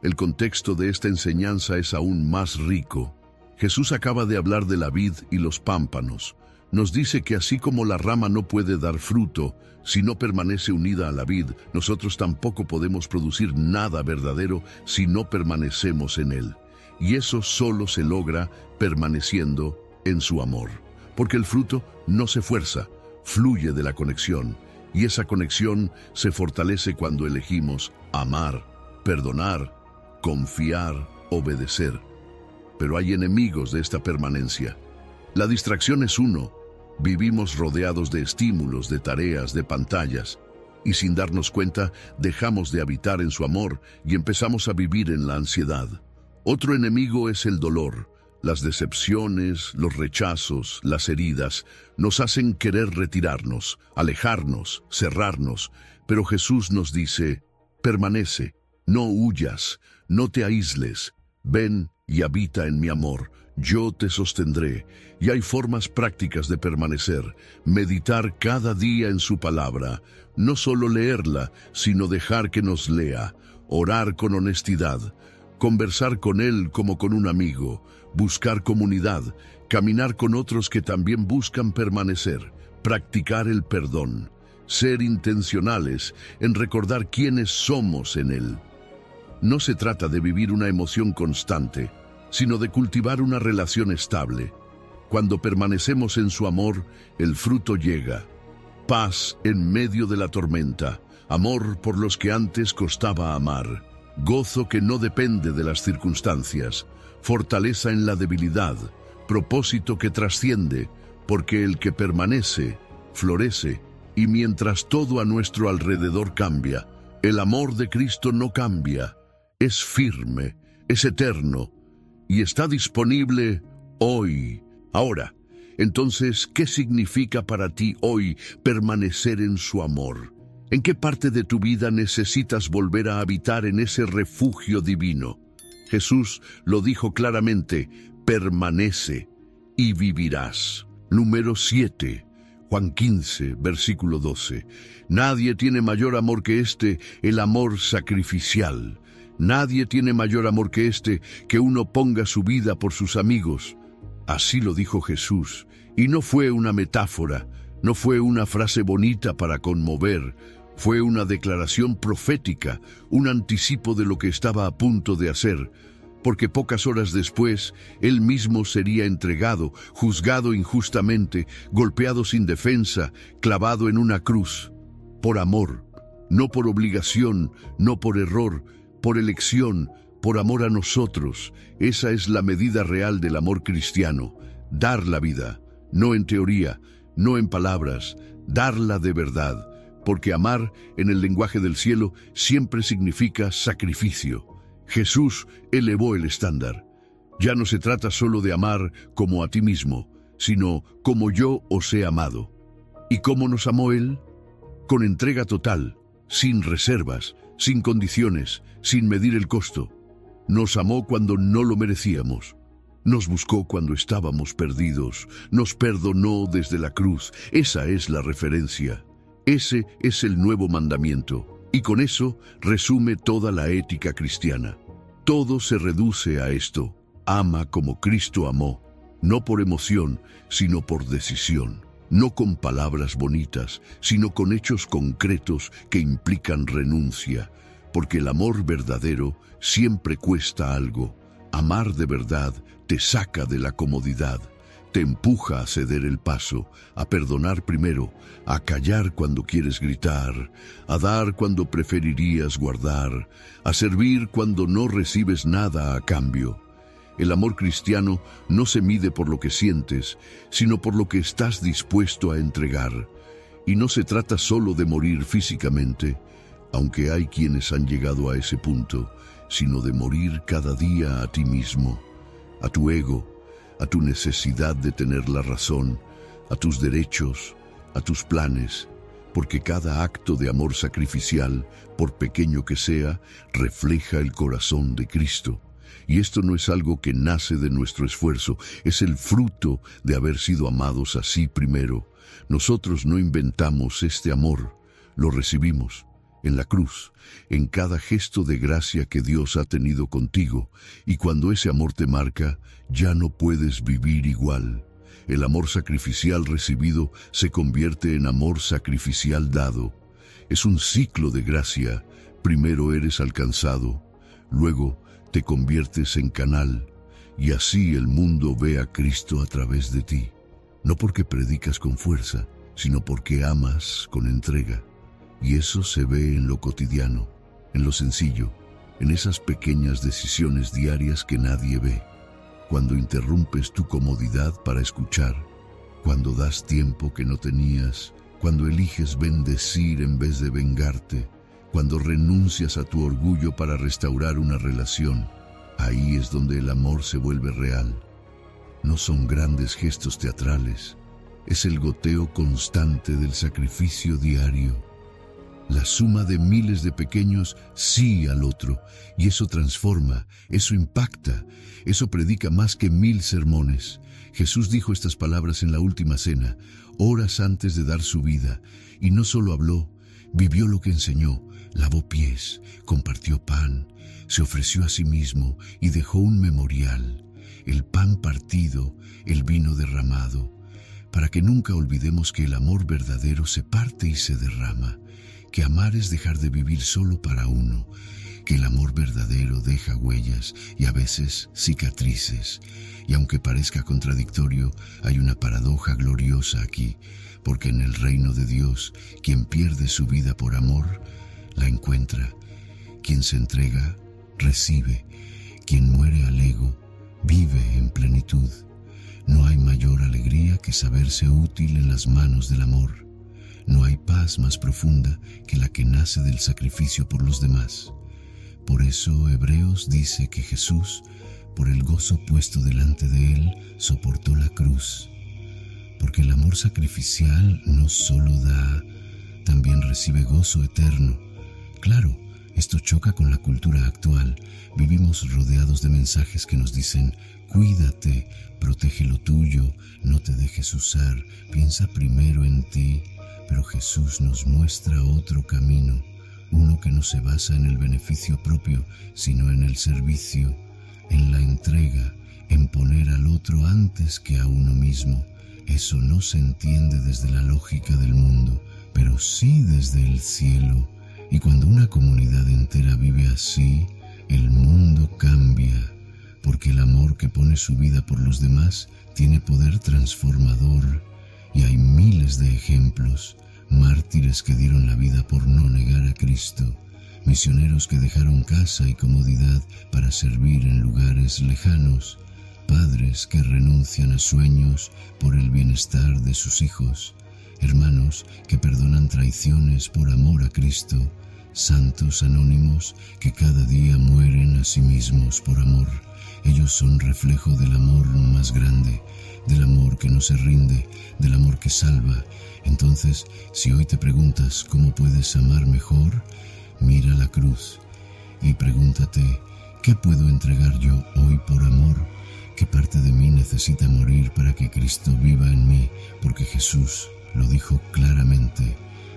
Speaker 1: El contexto de esta enseñanza es aún más rico. Jesús acaba de hablar de la vid y los pámpanos. Nos dice que así como la rama no puede dar fruto si no permanece unida a la vid, nosotros tampoco podemos producir nada verdadero si no permanecemos en él. Y eso solo se logra permaneciendo en su amor. Porque el fruto no se fuerza, fluye de la conexión. Y esa conexión se fortalece cuando elegimos amar, perdonar, confiar, obedecer. Pero hay enemigos de esta permanencia. La distracción es uno. Vivimos rodeados de estímulos, de tareas, de pantallas. Y sin darnos cuenta, dejamos de habitar en su amor y empezamos a vivir en la ansiedad. Otro enemigo es el dolor. Las decepciones, los rechazos, las heridas nos hacen querer retirarnos, alejarnos, cerrarnos. Pero Jesús nos dice, permanece, no huyas, no te aísles, ven y habita en mi amor, yo te sostendré. Y hay formas prácticas de permanecer, meditar cada día en su palabra, no solo leerla, sino dejar que nos lea, orar con honestidad, conversar con él como con un amigo, buscar comunidad, caminar con otros que también buscan permanecer, practicar el perdón, ser intencionales en recordar quiénes somos en él. No se trata de vivir una emoción constante, sino de cultivar una relación estable. Cuando permanecemos en su amor, el fruto llega. Paz en medio de la tormenta, amor por los que antes costaba amar, gozo que no depende de las circunstancias, fortaleza en la debilidad, propósito que trasciende, porque el que permanece, florece, y mientras todo a nuestro alrededor cambia, el amor de Cristo no cambia. Es firme, es eterno y está disponible hoy. Ahora, entonces, ¿qué significa para ti hoy permanecer en su amor? ¿En qué parte de tu vida necesitas volver a habitar en ese refugio divino? Jesús lo dijo claramente, permanece y vivirás. Número 7. Juan 15, versículo 12. Nadie tiene mayor amor que este, el amor sacrificial. Nadie tiene mayor amor que este, que uno ponga su vida por sus amigos. Así lo dijo Jesús, y no fue una metáfora, no fue una frase bonita para conmover, fue una declaración profética, un anticipo de lo que estaba a punto de hacer, porque pocas horas después, él mismo sería entregado, juzgado injustamente, golpeado sin defensa, clavado en una cruz, por amor, no por obligación, no por error, por elección, por amor a nosotros. Esa es la medida real del amor cristiano, dar la vida, no en teoría, no en palabras, darla de verdad, porque amar, en el lenguaje del cielo, siempre significa sacrificio. Jesús elevó el estándar. Ya no se trata solo de amar como a ti mismo, sino como yo os he amado. ¿Y cómo nos amó Él? Con entrega total, sin reservas, sin condiciones, sin medir el costo. Nos amó cuando no lo merecíamos. Nos buscó cuando estábamos perdidos. Nos perdonó desde la cruz. Esa es la referencia. Ese es el nuevo mandamiento. Y con eso resume toda la ética cristiana. Todo se reduce a esto. Ama como Cristo amó, no por emoción, sino por decisión. No con palabras bonitas, sino con hechos concretos que implican renuncia. Porque el amor verdadero siempre cuesta algo. Amar de verdad te saca de la comodidad. Te empuja a ceder el paso, a perdonar primero, a callar cuando quieres gritar, a dar cuando preferirías guardar, a servir cuando no recibes nada a cambio. El amor cristiano no se mide por lo que sientes, sino por lo que estás dispuesto a entregar. Y no se trata solo de morir físicamente, aunque hay quienes han llegado a ese punto, sino de morir cada día a ti mismo, a tu ego, a tu necesidad de tener la razón, a tus derechos, a tus planes, porque cada acto de amor sacrificial, por pequeño que sea, refleja el corazón de Cristo. Y esto no es algo que nace de nuestro esfuerzo, es el fruto de haber sido amados así primero. Nosotros no inventamos este amor, lo recibimos. en la cruz, en cada gesto de gracia que Dios ha tenido contigo, y cuando ese amor te marca, ya no puedes vivir igual. El amor sacrificial recibido se convierte en amor sacrificial dado. Es un ciclo de gracia. Primero eres alcanzado, luego te conviertes en canal, y así el mundo ve a Cristo a través de ti. No porque predicas con fuerza, sino porque amas con entrega. Y eso se ve en lo cotidiano, en lo sencillo, en esas pequeñas decisiones diarias que nadie ve. Cuando interrumpes tu comodidad para escuchar, cuando das tiempo que no tenías, cuando eliges bendecir en vez de vengarte, cuando renuncias a tu orgullo para restaurar una relación, ahí es donde el amor se vuelve real. No son grandes gestos teatrales, es el goteo constante del sacrificio diario. La suma de miles de pequeños sí al otro, y eso transforma, eso impacta, eso predica más que 1000 sermones. Jesús dijo estas palabras en la última cena, horas antes de dar su vida, y no solo habló, vivió lo que enseñó, lavó pies, compartió pan, se ofreció a sí mismo y dejó un memorial, el pan partido, el vino derramado, para que nunca olvidemos que el amor verdadero se parte y se derrama, que amar es dejar de vivir solo para uno, que el amor verdadero deja huellas y a veces cicatrices. Y aunque parezca contradictorio, hay una paradoja gloriosa aquí, porque en el reino de Dios, quien pierde su vida por amor, la encuentra. Quien se entrega, recibe. Quien muere al ego, vive en plenitud. No hay mayor alegría que saberse útil en las manos del amor. No hay paz más profunda que la que nace del sacrificio por los demás. Por eso Hebreos dice que Jesús, por el gozo puesto delante de él, soportó la cruz. Porque el amor sacrificial no solo da, también recibe gozo eterno. Claro, esto choca con la cultura actual. Vivimos rodeados de mensajes que nos dicen: cuídate, protege lo tuyo, no te dejes usar, piensa primero en ti. Pero Jesús nos muestra otro camino, uno que no se basa en el beneficio propio, sino en el servicio, en la entrega, en poner al otro antes que a uno mismo. Eso no se entiende desde la lógica del mundo, pero sí desde el cielo. Y cuando una comunidad entera vive así, el mundo cambia, porque el amor que pone su vida por los demás tiene poder transformador. Y hay miles de ejemplos, mártires que dieron la vida por no negar a Cristo, misioneros que dejaron casa y comodidad para servir en lugares lejanos, padres que renuncian a sueños por el bienestar de sus hijos, hermanos que perdonan traiciones por amor a Cristo, santos anónimos que cada día mueren a sí mismos por amor. Ellos son reflejo del amor más grande, del amor que no se rinde, del amor que salva. Entonces, si hoy te preguntas cómo puedes amar mejor, mira la cruz y pregúntate: ¿qué puedo entregar yo hoy por amor? ¿Qué parte de mí necesita morir para que Cristo viva en mí? Porque Jesús lo dijo claramente: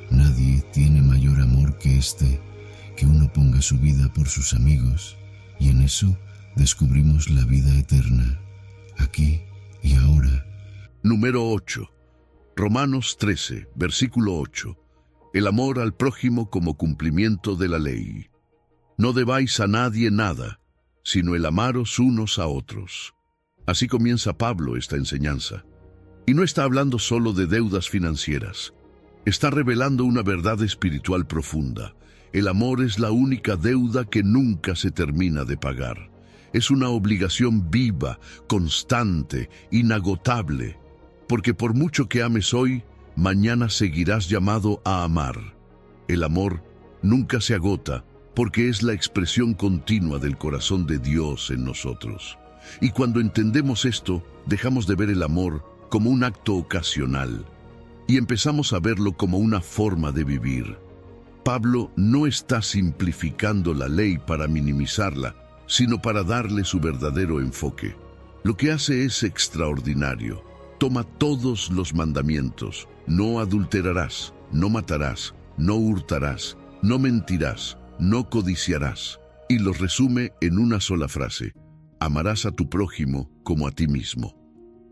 Speaker 1: nadie tiene mayor amor que este, que uno ponga su vida por sus amigos. Y en eso descubrimos la vida eterna, aquí y ahora. Número 8. Romanos 13, versículo 8. El amor al prójimo como cumplimiento de la ley. No debáis a nadie nada, sino el amaros unos a otros. Así comienza Pablo esta enseñanza. Y no está hablando solo de deudas financieras. Está revelando una verdad espiritual profunda. El amor es la única deuda que nunca se termina de pagar. Es una obligación viva, constante, inagotable. Porque por mucho que ames hoy, mañana seguirás llamado a amar. El amor nunca se agota, porque es la expresión continua del corazón de Dios en nosotros. Y cuando entendemos esto, dejamos de ver el amor como un acto ocasional y empezamos a verlo como una forma de vivir. Pablo no está simplificando la ley para minimizarla, sino para darle su verdadero enfoque. Lo que hace es extraordinario. Toma todos los mandamientos: no adulterarás, no matarás, no hurtarás, no mentirás, no codiciarás. Y los resume en una sola frase: amarás a tu prójimo como a ti mismo.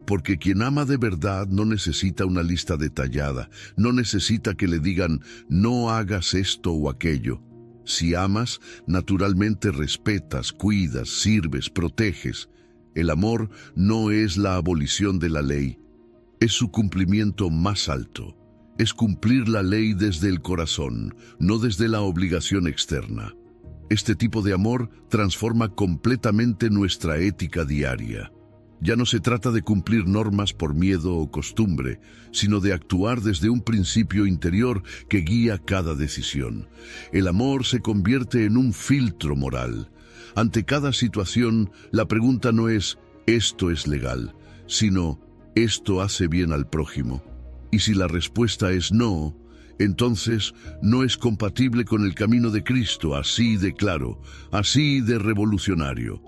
Speaker 1: Porque quien ama de verdad no necesita una lista detallada, no necesita que le digan no hagas esto o aquello. Si amas, naturalmente respetas, cuidas, sirves, proteges. El amor no es la abolición de la ley, es su cumplimiento más alto. Es cumplir la ley desde el corazón, no desde la obligación externa. Este tipo de amor transforma completamente nuestra ética diaria. Ya no se trata de cumplir normas por miedo o costumbre, sino de actuar desde un principio interior que guía cada decisión. El amor se convierte en un filtro moral. Ante cada situación, la pregunta no es «¿esto es legal?», sino «¿esto hace bien al prójimo?». Y si la respuesta es no, entonces no es compatible con el camino de Cristo, así de claro, así de revolucionario.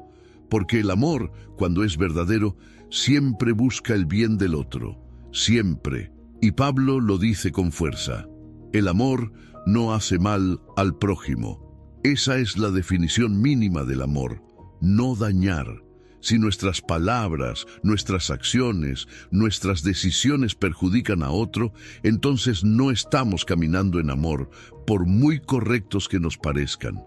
Speaker 1: Porque el amor, cuando es verdadero, siempre busca el bien del otro, siempre. Y Pablo lo dice con fuerza: el amor no hace mal al prójimo. Esa es la definición mínima del amor, no dañar. Si nuestras palabras, nuestras acciones, nuestras decisiones perjudican a otro, entonces no estamos caminando en amor, por muy correctos que nos parezcan.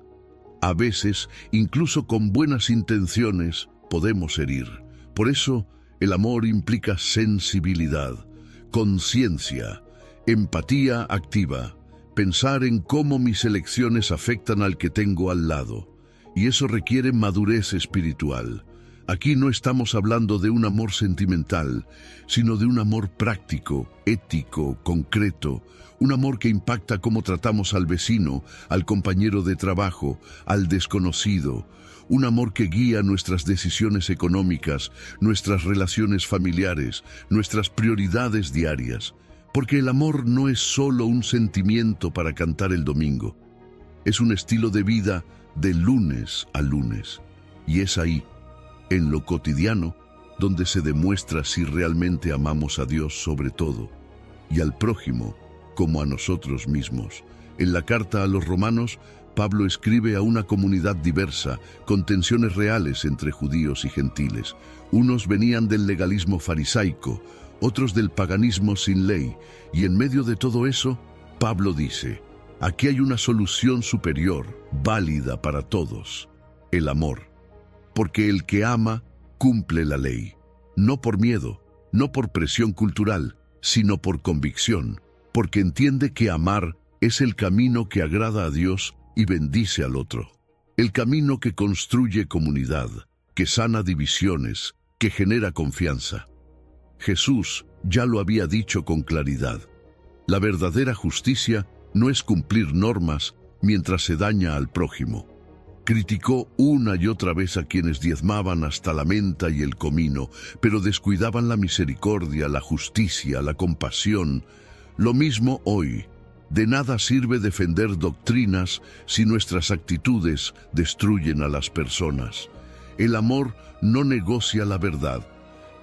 Speaker 1: A veces, incluso con buenas intenciones, podemos herir. Por eso, el amor implica sensibilidad, conciencia, empatía activa, pensar en cómo mis elecciones afectan al que tengo al lado. Y eso requiere madurez espiritual. Aquí no estamos hablando de un amor sentimental, sino de un amor práctico, ético, concreto, un amor que impacta cómo tratamos al vecino, al compañero de trabajo, al desconocido, un amor que guía nuestras decisiones económicas, nuestras relaciones familiares, nuestras prioridades diarias. Porque el amor no es solo un sentimiento para cantar el domingo, es un estilo de vida de lunes a lunes. Y es ahí, en lo cotidiano, donde se demuestra si realmente amamos a Dios sobre todo, y al prójimo como a nosotros mismos. En la carta a los Romanos, Pablo escribe a una comunidad diversa, con tensiones reales entre judíos y gentiles. Unos venían del legalismo farisaico, otros del paganismo sin ley, y en medio de todo eso, Pablo dice: aquí hay una solución superior, válida para todos: el amor. Porque el que ama, cumple la ley, no por miedo, no por presión cultural, sino por convicción, porque entiende que amar es el camino que agrada a Dios y bendice al otro. El camino que construye comunidad, que sana divisiones, que genera confianza. Jesús ya lo había dicho con claridad: la verdadera justicia no es cumplir normas mientras se daña al prójimo. Criticó una y otra vez a quienes diezmaban hasta la menta y el comino, pero descuidaban la misericordia, la justicia, la compasión. Lo mismo hoy. De nada sirve defender doctrinas si nuestras actitudes destruyen a las personas. El amor no negocia la verdad,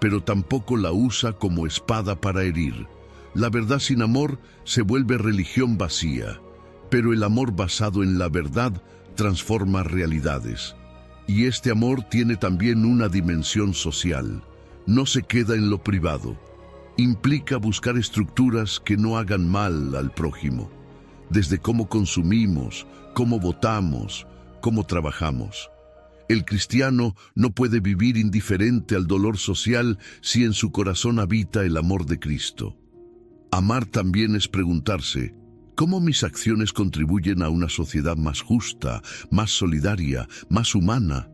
Speaker 1: pero tampoco la usa como espada para herir. La verdad sin amor se vuelve religión vacía, pero el amor basado en la verdad transforma realidades. Y este amor tiene también una dimensión social. No se queda en lo privado. Implica buscar estructuras que no hagan mal al prójimo, desde cómo consumimos, cómo votamos, cómo trabajamos. El cristiano no puede vivir indiferente al dolor social si en su corazón habita el amor de Cristo. Amar también es preguntarse: ¿cómo mis acciones contribuyen a una sociedad más justa, más solidaria, más humana?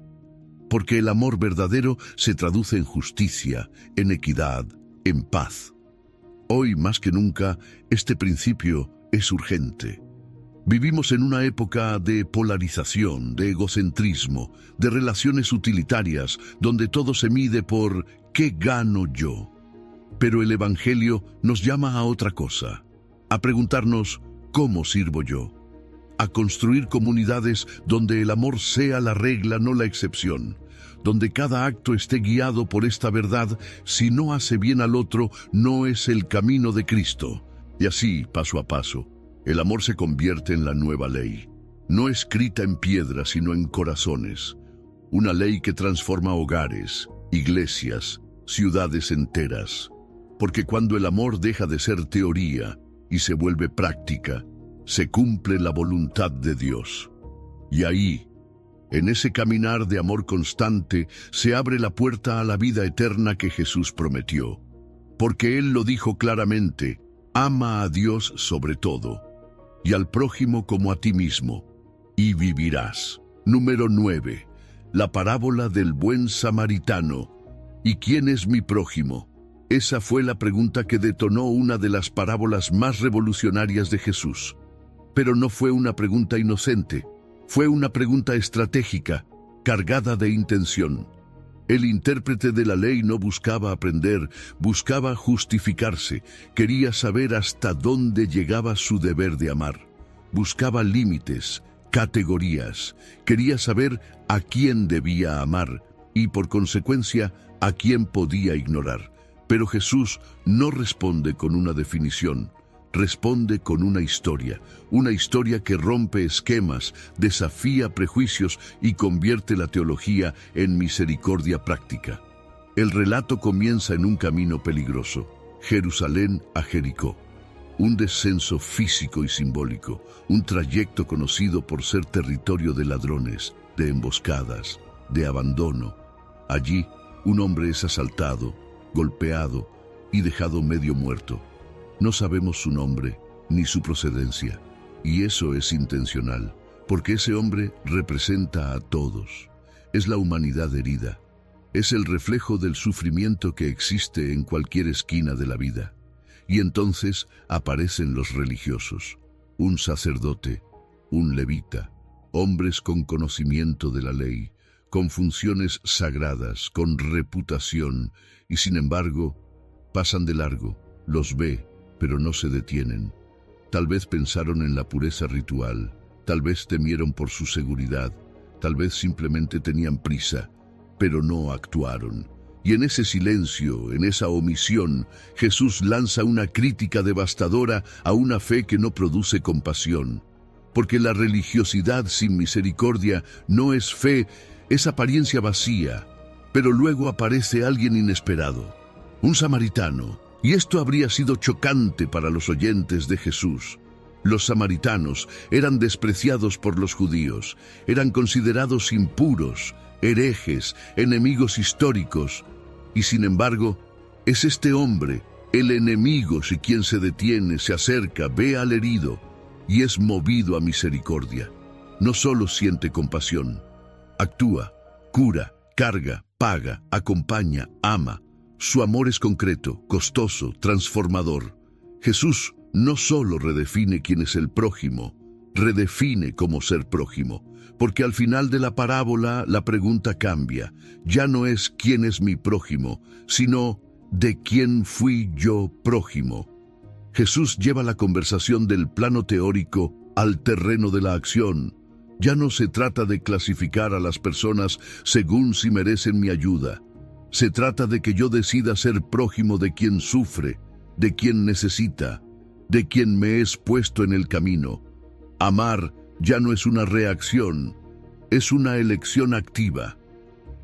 Speaker 1: Porque el amor verdadero se traduce en justicia, en equidad, en paz. Hoy más que nunca, este principio es urgente. Vivimos en una época de polarización, de egocentrismo, de relaciones utilitarias, donde todo se mide por ¿qué gano yo? Pero el Evangelio nos llama a otra cosa, a preguntarnos ¿cómo sirvo yo? A construir comunidades donde el amor sea la regla, no la excepción, donde cada acto esté guiado por esta verdad: si no hace bien al otro, no es el camino de Cristo. Y así, paso a paso, El amor se convierte en la nueva ley, no escrita en piedra sino en corazones. Una ley que transforma hogares, iglesias, ciudades enteras. Porque cuando el amor deja de ser teoría y se vuelve práctica, se cumple la voluntad de Dios. Y ahí, en ese caminar de amor constante, se abre la puerta a la vida eterna que Jesús prometió. Porque Él lo dijo claramente: ama a Dios sobre todo, y al prójimo como a ti mismo, y vivirás. Número 9. La parábola del buen samaritano. ¿Y quién es mi prójimo? Esa fue la pregunta que detonó una de las parábolas más revolucionarias de Jesús. Pero no fue una pregunta inocente, fue una pregunta estratégica, cargada de intención. El intérprete de la ley no buscaba aprender, buscaba justificarse, quería saber hasta dónde llegaba su deber de amar. Buscaba límites, categorías, quería saber a quién debía amar y, por consecuencia, a quién podía ignorar. Pero Jesús no responde con una definición, responde con una historia que rompe esquemas, desafía prejuicios y convierte la teología en misericordia práctica. El relato comienza en un camino peligroso, Jerusalén a Jericó. Un descenso físico y simbólico, un trayecto conocido por ser territorio de ladrones, de emboscadas, de abandono. Allí, un hombre es asaltado, golpeado y dejado medio muerto. No sabemos su nombre ni su procedencia, y eso es intencional, porque ese hombre representa a todos. Es la humanidad herida, es el reflejo del sufrimiento que existe en cualquier esquina de la vida. Y entonces aparecen los religiosos, un sacerdote, un levita, hombres con conocimiento de la ley, con funciones sagradas, con reputación, y sin embargo, pasan de largo, los ve, pero no se detienen. Tal vez pensaron en la pureza ritual, tal vez temieron por su seguridad, tal vez simplemente tenían prisa, pero no actuaron. Y en ese silencio, en esa omisión, Jesús lanza una crítica devastadora a una fe que no produce compasión. Porque la religiosidad sin misericordia no es fe, es apariencia vacía. Pero luego aparece alguien inesperado, un samaritano, y esto habría sido chocante para los oyentes de Jesús. Los samaritanos eran despreciados por los judíos, eran considerados impuros, herejes, enemigos históricos, y sin embargo, es este hombre, el enemigo, si quien se detiene, se acerca, ve al herido y es movido a misericordia. No solo siente compasión, actúa, cura, carga, paga, acompaña, ama. Su amor es concreto, costoso, transformador. Jesús no solo redefine quién es el prójimo, redefine cómo ser prójimo. Porque al final de la parábola la pregunta cambia. Ya no es quién es mi prójimo, sino de quién fui yo prójimo. Jesús lleva la conversación del plano teórico al terreno de la acción. Ya no se trata de clasificar a las personas según si merecen mi ayuda. Se trata de que yo decida ser prójimo de quien sufre, de quien necesita, de quien me es puesto en el camino. Amar ya no es una reacción, es una elección activa.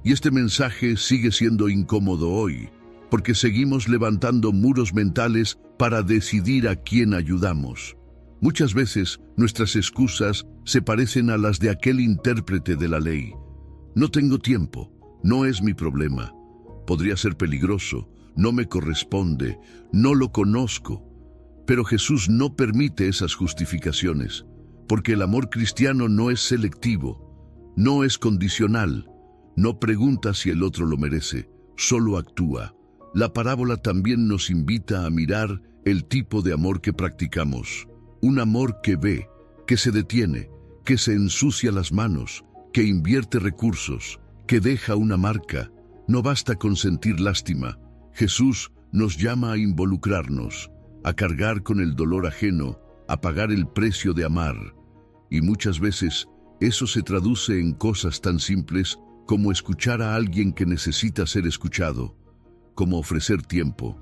Speaker 1: Y este mensaje sigue siendo incómodo hoy, porque seguimos levantando muros mentales para decidir a quién ayudamos. Muchas veces nuestras excusas se parecen a las de aquel intérprete de la ley. No tengo tiempo, no es mi problema. Podría ser peligroso, no me corresponde, no lo conozco. Pero Jesús no permite esas justificaciones. Porque el amor cristiano no es selectivo, no es condicional, no pregunta si el otro lo merece, solo actúa. La parábola también nos invita a mirar el tipo de amor que practicamos. Un amor que ve, que se detiene, que se ensucia las manos, que invierte recursos, que deja una marca. No basta con sentir lástima. Jesús nos llama a involucrarnos, a cargar con el dolor ajeno, a pagar el precio de amar. Y muchas veces eso se traduce en cosas tan simples como escuchar a alguien que necesita ser escuchado, como ofrecer tiempo,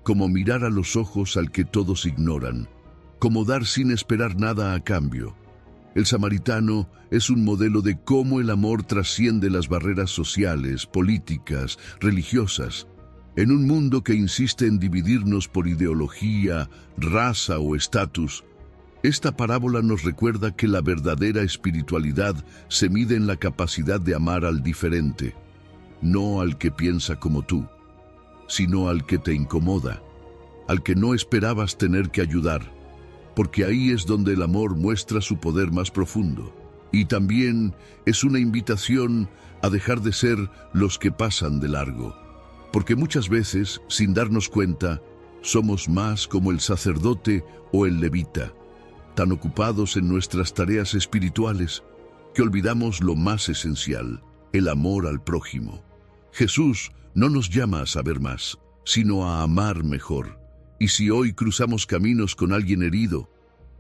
Speaker 1: como mirar a los ojos al que todos ignoran, como dar sin esperar nada a cambio. El samaritano es un modelo de cómo el amor trasciende las barreras sociales, políticas, religiosas. En un mundo que insiste en dividirnos por ideología, raza o estatus, esta parábola nos recuerda que la verdadera espiritualidad se mide en la capacidad de amar al diferente, no al que piensa como tú, sino al que te incomoda, al que no esperabas tener que ayudar, porque ahí es donde el amor muestra su poder más profundo. Y también es una invitación a dejar de ser los que pasan de largo, porque muchas veces, sin darnos cuenta, somos más como el sacerdote o el levita, tan ocupados en nuestras tareas espirituales que olvidamos lo más esencial, el amor al prójimo. Jesús no nos llama a saber más, sino a amar mejor. Y si hoy cruzamos caminos con alguien herido,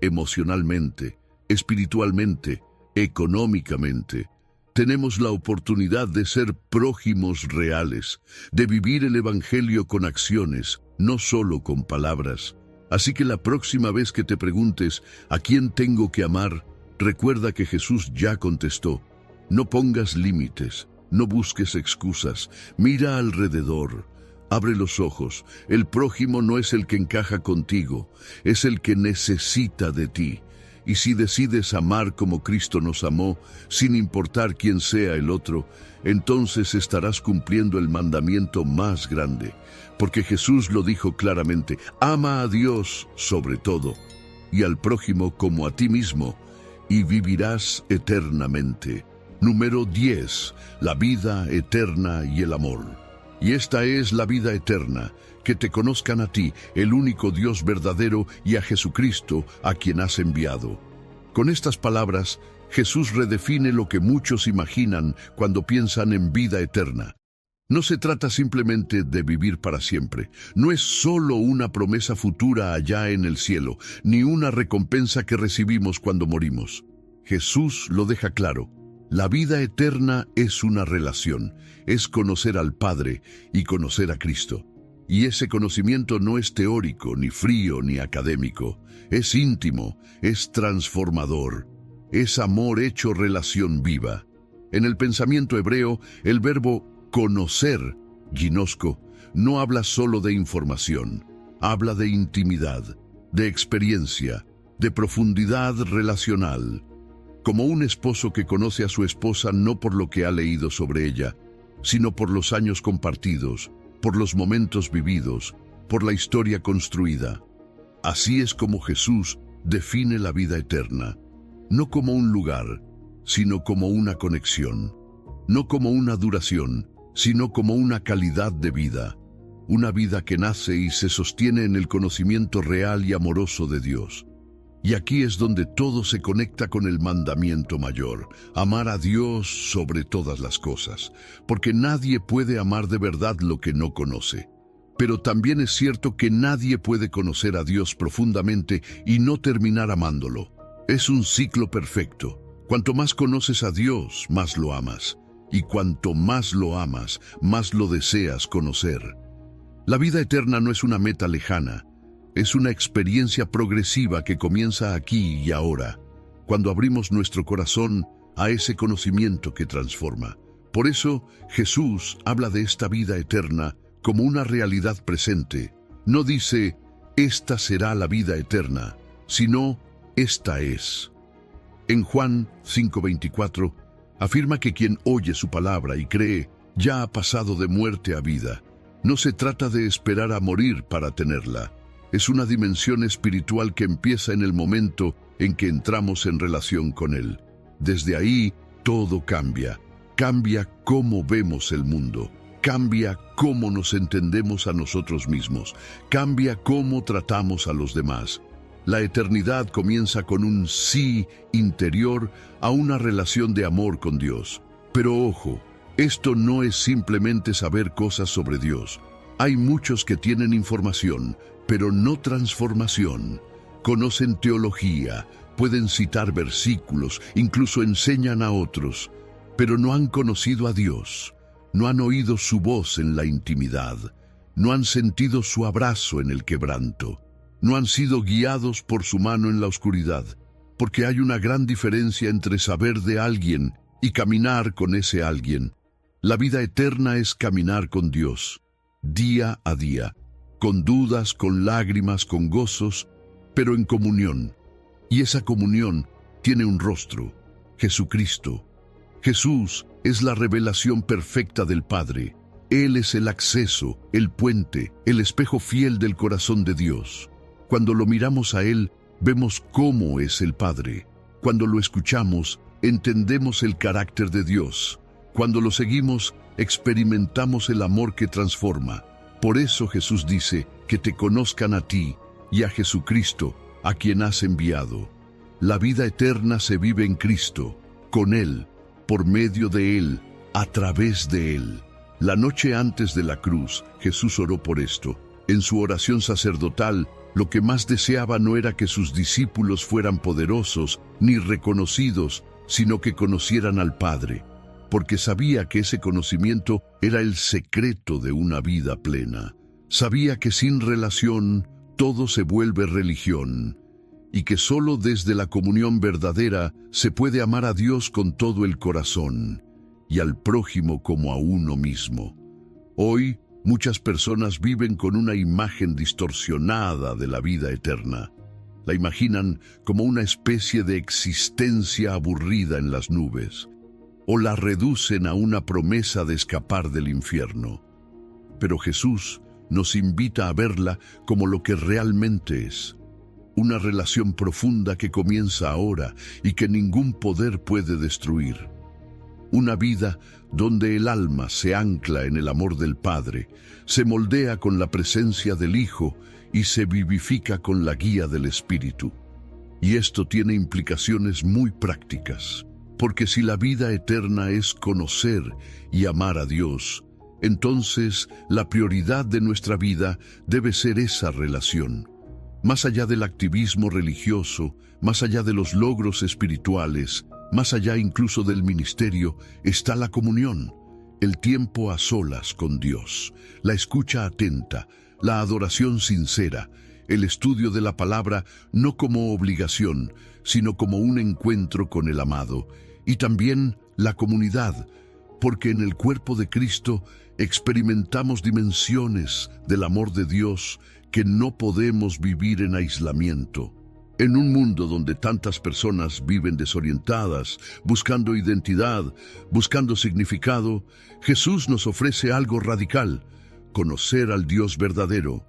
Speaker 1: emocionalmente, espiritualmente, económicamente, tenemos la oportunidad de ser prójimos reales, de vivir el Evangelio con acciones, no solo con palabras. Así que la próxima vez que te preguntes ¿a quién tengo que amar?, recuerda que Jesús ya contestó. No pongas límites, no busques excusas, mira alrededor, abre los ojos. El prójimo no es el que encaja contigo, es el que necesita de ti. Y si decides amar como Cristo nos amó, sin importar quién sea el otro, entonces estarás cumpliendo el mandamiento más grande. Porque Jesús lo dijo claramente: ama a Dios sobre todo, y al prójimo como a ti mismo, y vivirás eternamente. Número 10. La vida eterna y el amor. Y esta es la vida eterna, que te conozcan a ti, el único Dios verdadero, y a Jesucristo, a quien has enviado. Con estas palabras, Jesús redefine lo que muchos imaginan cuando piensan en vida eterna. No se trata simplemente de vivir para siempre. No es solo una promesa futura allá en el cielo, ni una recompensa que recibimos cuando morimos. Jesús lo deja claro. La vida eterna es una relación, es conocer al Padre y conocer a Cristo. Y ese conocimiento no es teórico, ni frío, ni académico. Es íntimo, es transformador, es amor hecho relación viva. En el pensamiento hebreo, el verbo conocer, ginosko, no habla solo de información, habla de intimidad, de experiencia, de profundidad relacional. Como un esposo que conoce a su esposa no por lo que ha leído sobre ella, sino por los años compartidos, por los momentos vividos, por la historia construida. Así es como Jesús define la vida eterna, no como un lugar, sino como una conexión, no como una duración, sino como una calidad de vida, una vida que nace y se sostiene en el conocimiento real y amoroso de Dios. Y aquí es donde todo se conecta con el mandamiento mayor: amar a Dios sobre todas las cosas, porque nadie puede amar de verdad lo que no conoce. Pero también es cierto que nadie puede conocer a Dios profundamente y no terminar amándolo. Es un ciclo perfecto. Cuanto más conoces a Dios, más lo amas. Y cuanto más lo amas, más lo deseas conocer. La vida eterna no es una meta lejana. Es una experiencia progresiva que comienza aquí y ahora, cuando abrimos nuestro corazón a ese conocimiento que transforma. Por eso, Jesús habla de esta vida eterna como una realidad presente. No dice, esta será la vida eterna, sino, esta es. En Juan 5:24, afirma que quien oye su palabra y cree, ya ha pasado de muerte a vida. No se trata de esperar a morir para tenerla. Es una dimensión espiritual que empieza en el momento en que entramos en relación con Él. Desde ahí, todo cambia. Cambia cómo vemos el mundo. Cambia cómo nos entendemos a nosotros mismos. Cambia cómo tratamos a los demás. La eternidad comienza con un sí interior a una relación de amor con Dios. Pero ojo, esto no es simplemente saber cosas sobre Dios. Hay muchos que tienen información, pero no transformación. Conocen teología, pueden citar versículos, incluso enseñan a otros, pero no han conocido a Dios, no han oído su voz en la intimidad, no han sentido su abrazo en el quebranto. no han sido guiados por su mano en la oscuridad, porque hay una gran diferencia entre saber de alguien y caminar con ese alguien. La vida eterna es caminar con Dios, día a día, con dudas, con lágrimas, con gozos, pero en comunión. Y esa comunión tiene un rostro, Jesucristo. Jesús es la revelación perfecta del Padre. Él es el acceso, el puente, el espejo fiel del corazón de Dios. Cuando lo miramos a Él, vemos cómo es el Padre. Cuando lo escuchamos, entendemos el carácter de Dios. Cuando lo seguimos, experimentamos el amor que transforma. Por eso Jesús dice que te conozcan a ti y a Jesucristo, a quien has enviado. La vida eterna se vive en Cristo, con Él, por medio de Él, a través de Él. La noche antes de la cruz, Jesús oró por esto. En su oración sacerdotal, lo que más deseaba no era que sus discípulos fueran poderosos ni reconocidos, sino que conocieran al Padre, porque sabía que ese conocimiento era el secreto de una vida plena. Sabía que sin relación todo se vuelve religión, y que solo desde la comunión verdadera se puede amar a Dios con todo el corazón, y al prójimo como a uno mismo. Hoy, muchas personas viven con una imagen distorsionada de la vida eterna. La imaginan como una especie de existencia aburrida en las nubes, o la reducen a una promesa de escapar del infierno. Pero Jesús nos invita a verla como lo que realmente es, una relación profunda que comienza ahora y que ningún poder puede destruir. Una vida donde el alma se ancla en el amor del Padre, se moldea con la presencia del Hijo y se vivifica con la guía del Espíritu. Y esto tiene implicaciones muy prácticas, porque si la vida eterna es conocer y amar a Dios, entonces la prioridad de nuestra vida debe ser esa relación. Más allá del activismo religioso, más allá de los logros espirituales, más allá incluso del ministerio, está la comunión, el tiempo a solas con Dios, la escucha atenta, la adoración sincera, el estudio de la palabra no como obligación, sino como un encuentro con el amado, y también la comunidad, porque en el cuerpo de Cristo experimentamos dimensiones del amor de Dios que no podemos vivir en aislamiento. En un mundo donde tantas personas viven desorientadas, buscando identidad, buscando significado, Jesús nos ofrece algo radical: conocer al Dios verdadero,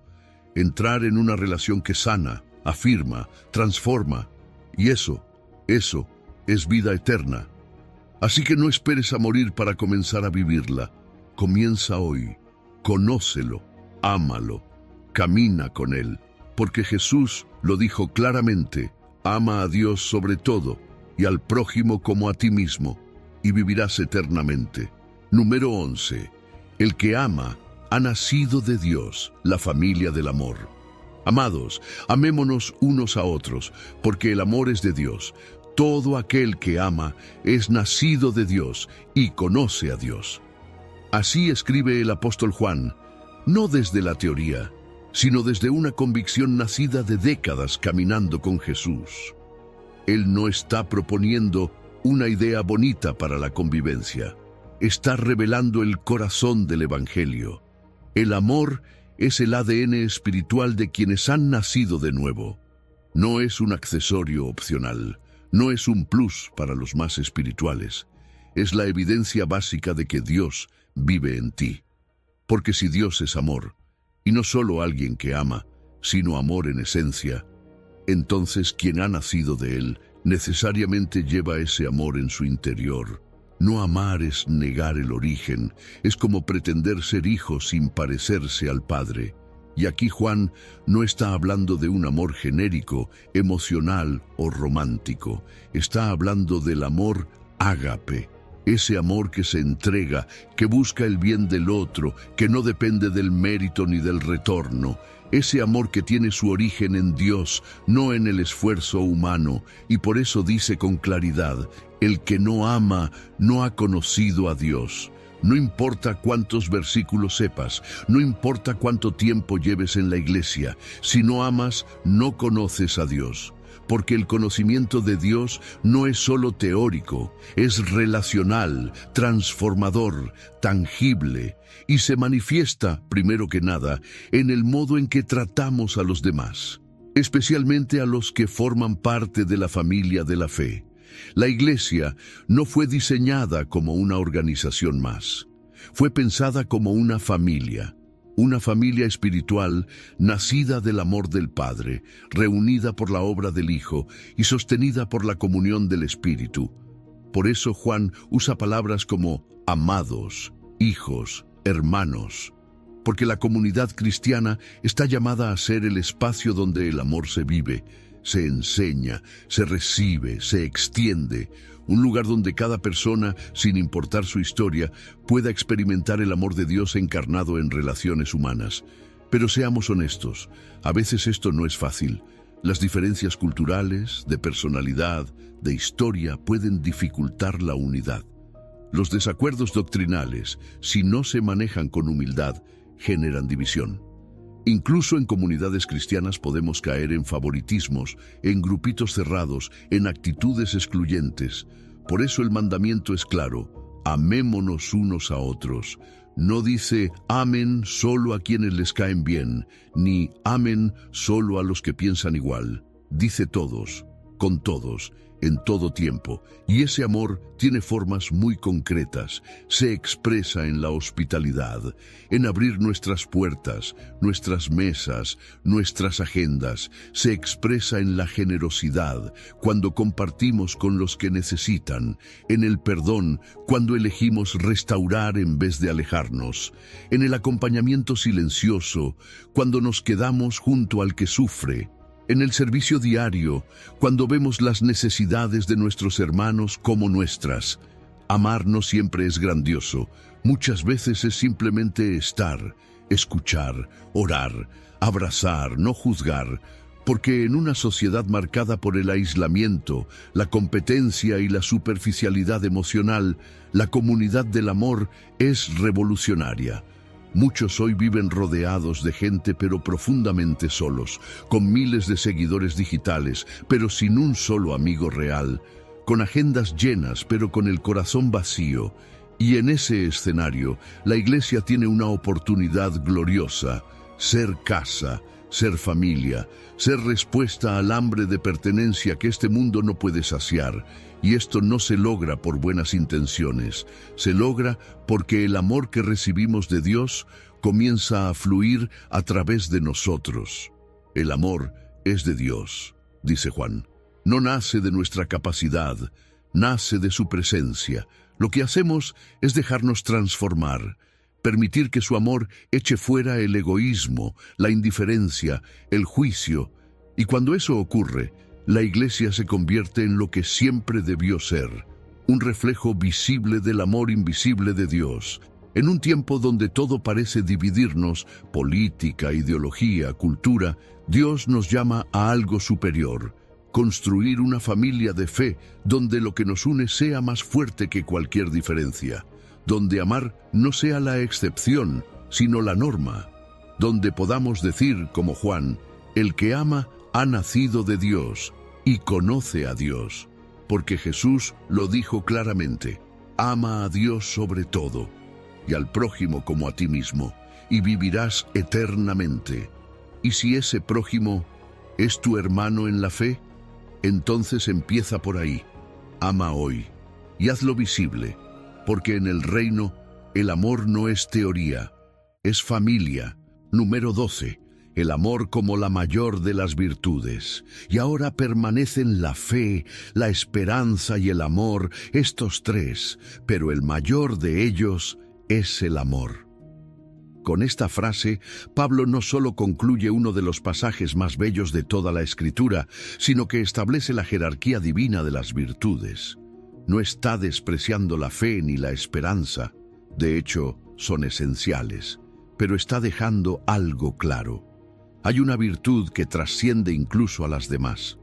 Speaker 1: entrar en una relación que sana, afirma, transforma. Y eso es vida eterna. Así que no esperes a morir para comenzar a vivirla. Comienza hoy, conócelo, ámalo, camina con Él. Porque Jesús lo dijo claramente: ama a Dios sobre todo y al prójimo como a ti mismo, y vivirás eternamente. Número 11. El que ama ha nacido de Dios, la familia del amor. Amados, amémonos unos a otros, porque el amor es de Dios. Todo aquel que ama es nacido de Dios y conoce a Dios. Así escribe el apóstol Juan, no desde la teoría, sino desde una convicción nacida de décadas caminando con Jesús. Él no está proponiendo una idea bonita para la convivencia. Está revelando el corazón del Evangelio. El amor es el ADN espiritual de quienes han nacido de nuevo. No es un accesorio opcional, no es un plus para los más espirituales. Es la evidencia básica de que Dios vive en ti. Porque si Dios es amor, y no solo alguien que ama, sino amor en esencia, entonces quien ha nacido de Él necesariamente lleva ese amor en su interior. No amar es negar el origen, es como pretender ser hijo sin parecerse al Padre. Y aquí Juan no está hablando de un amor genérico, emocional o romántico. Está hablando del amor ágape, ese amor que se entrega, que busca el bien del otro, que no depende del mérito ni del retorno. Ese amor que tiene su origen en Dios, no en el esfuerzo humano, y por eso dice con claridad: el que no ama no ha conocido a Dios, No importa cuántos versículos sepas, no importa cuánto tiempo lleves en la iglesia, si no amas, no conoces a Dios. Porque el conocimiento de Dios no es solo teórico, es relacional, transformador, tangible, y se manifiesta, primero que nada, en el modo en que tratamos a los demás, especialmente a los que forman parte de la familia de la fe. La iglesia no fue diseñada como una organización más. Fue pensada como una familia espiritual nacida del amor del Padre, reunida por la obra del Hijo y sostenida por la comunión del Espíritu. Por eso Juan usa palabras como amados, hijos, hermanos, porque la comunidad cristiana está llamada a ser el espacio donde el amor se vive, se enseña, se recibe, se extiende, un lugar donde cada persona, sin importar su historia, pueda experimentar el amor de Dios encarnado en relaciones humanas. Pero seamos honestos, a veces esto no es fácil. Las diferencias culturales, de personalidad, de historia pueden dificultar la unidad. Los desacuerdos doctrinales, si no se manejan con humildad, generan división. Incluso en comunidades cristianas podemos caer en favoritismos, en grupitos cerrados, en actitudes excluyentes. Por eso el mandamiento es claro: amémonos unos a otros. No dice amen solo a quienes les caen bien, ni amen solo a los que piensan igual. Dice todos, con todos, en todo tiempo. Y ese amor tiene formas muy concretas. Se expresa en la hospitalidad, en abrir nuestras puertas, nuestras mesas, nuestras agendas. Se expresa en la generosidad, cuando compartimos con los que necesitan, en el perdón, cuando elegimos restaurar en vez de alejarnos, en el acompañamiento silencioso, cuando nos quedamos junto al que sufre, en el servicio diario, cuando vemos las necesidades de nuestros hermanos como nuestras. Amar no siempre es grandioso. Muchas veces es simplemente estar, escuchar, orar, abrazar, no juzgar. Porque en una sociedad marcada por el aislamiento, la competencia y la superficialidad emocional, la comunidad del amor es revolucionaria. Muchos hoy viven rodeados de gente pero profundamente solos, con miles de seguidores digitales, pero sin un solo amigo real, con agendas llenas pero con el corazón vacío. Y en ese escenario, la iglesia tiene una oportunidad gloriosa: ser casa, ser familia, ser respuesta al hambre de pertenencia que este mundo no puede saciar. Y esto no se logra por buenas intenciones, se logra porque el amor que recibimos de Dios comienza a fluir a través de nosotros. El amor es de Dios, dice Juan. No nace de nuestra capacidad, nace de su presencia. Lo que hacemos es dejarnos transformar, permitir que su amor eche fuera el egoísmo, la indiferencia, el juicio. Y cuando eso ocurre, la iglesia se convierte en lo que siempre debió ser: un reflejo visible del amor invisible de Dios. En un tiempo donde todo parece dividirnos, política, ideología, cultura, Dios nos llama a algo superior: construir una familia de fe donde lo que nos une sea más fuerte que cualquier diferencia, donde amar no sea la excepción, sino la norma, donde podamos decir, como Juan, el que ama ha nacido de Dios y conoce a Dios, porque Jesús lo dijo claramente: ama a Dios sobre todo y al prójimo como a ti mismo, y vivirás eternamente. Y si ese prójimo es tu hermano en la fe, entonces empieza por ahí. Ama hoy y hazlo visible, porque en el reino el amor no es teoría, es familia. Número 12. El amor como la mayor de las virtudes. Y ahora permanecen la fe, la esperanza y el amor, estos tres, pero el mayor de ellos es el amor. Con esta frase, Pablo no solo concluye uno de los pasajes más bellos de toda la Escritura, sino que establece la jerarquía divina de las virtudes. No está despreciando la fe ni la esperanza. De hecho, son esenciales, pero está dejando algo claro. Hay una virtud que trasciende incluso a las demás.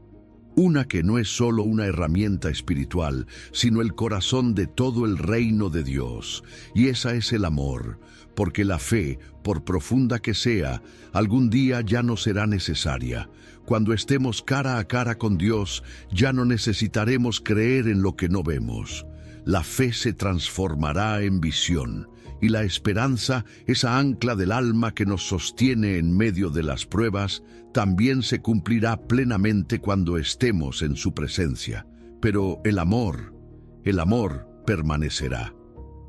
Speaker 1: una que no es solo una herramienta espiritual, sino el corazón de todo el reino de Dios. Y esa es el amor, porque la fe, por profunda que sea, algún día ya no será necesaria. Cuando estemos cara a cara con Dios, ya no necesitaremos creer en lo que no vemos. La fe se transformará en visión, y la esperanza, esa ancla del alma que nos sostiene en medio de las pruebas, también se cumplirá plenamente cuando estemos en su presencia. Pero el amor permanecerá.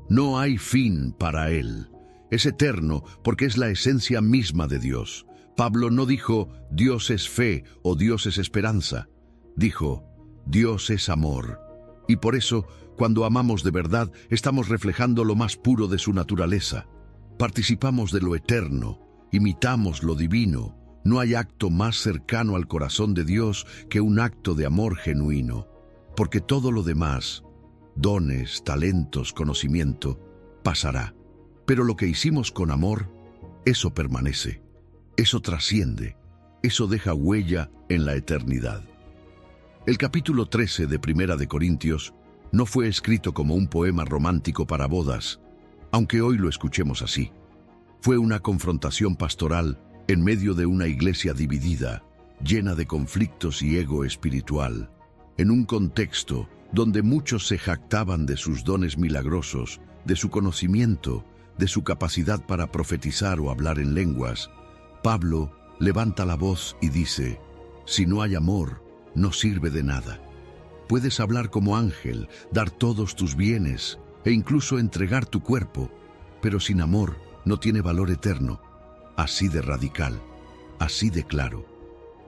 Speaker 1: No hay fin para él. Es eterno porque es la esencia misma de Dios. Pablo no dijo, Dios es fe o Dios es esperanza. Dijo, Dios es amor. Y por eso, cuando amamos de verdad, estamos reflejando lo más puro de su naturaleza. Participamos de lo eterno, imitamos lo divino. No hay acto más cercano al corazón de Dios que un acto de amor genuino, porque todo lo demás, dones, talentos, conocimiento, pasará. Pero lo que hicimos con amor, eso permanece, eso trasciende, eso deja huella en la eternidad. El capítulo 13 de Primera de Corintios no fue escrito como un poema romántico para bodas, aunque hoy lo escuchemos así. Fue una confrontación pastoral en medio de una iglesia dividida, llena de conflictos y ego espiritual, en un contexto donde muchos se jactaban de sus dones milagrosos, de su conocimiento, de su capacidad para profetizar o hablar en lenguas. Pablo levanta la voz y dice, si no hay amor, no sirve de nada. Puedes hablar como ángel, dar todos tus bienes e incluso entregar tu cuerpo, pero sin amor no tiene valor eterno. Así de radical, así de claro.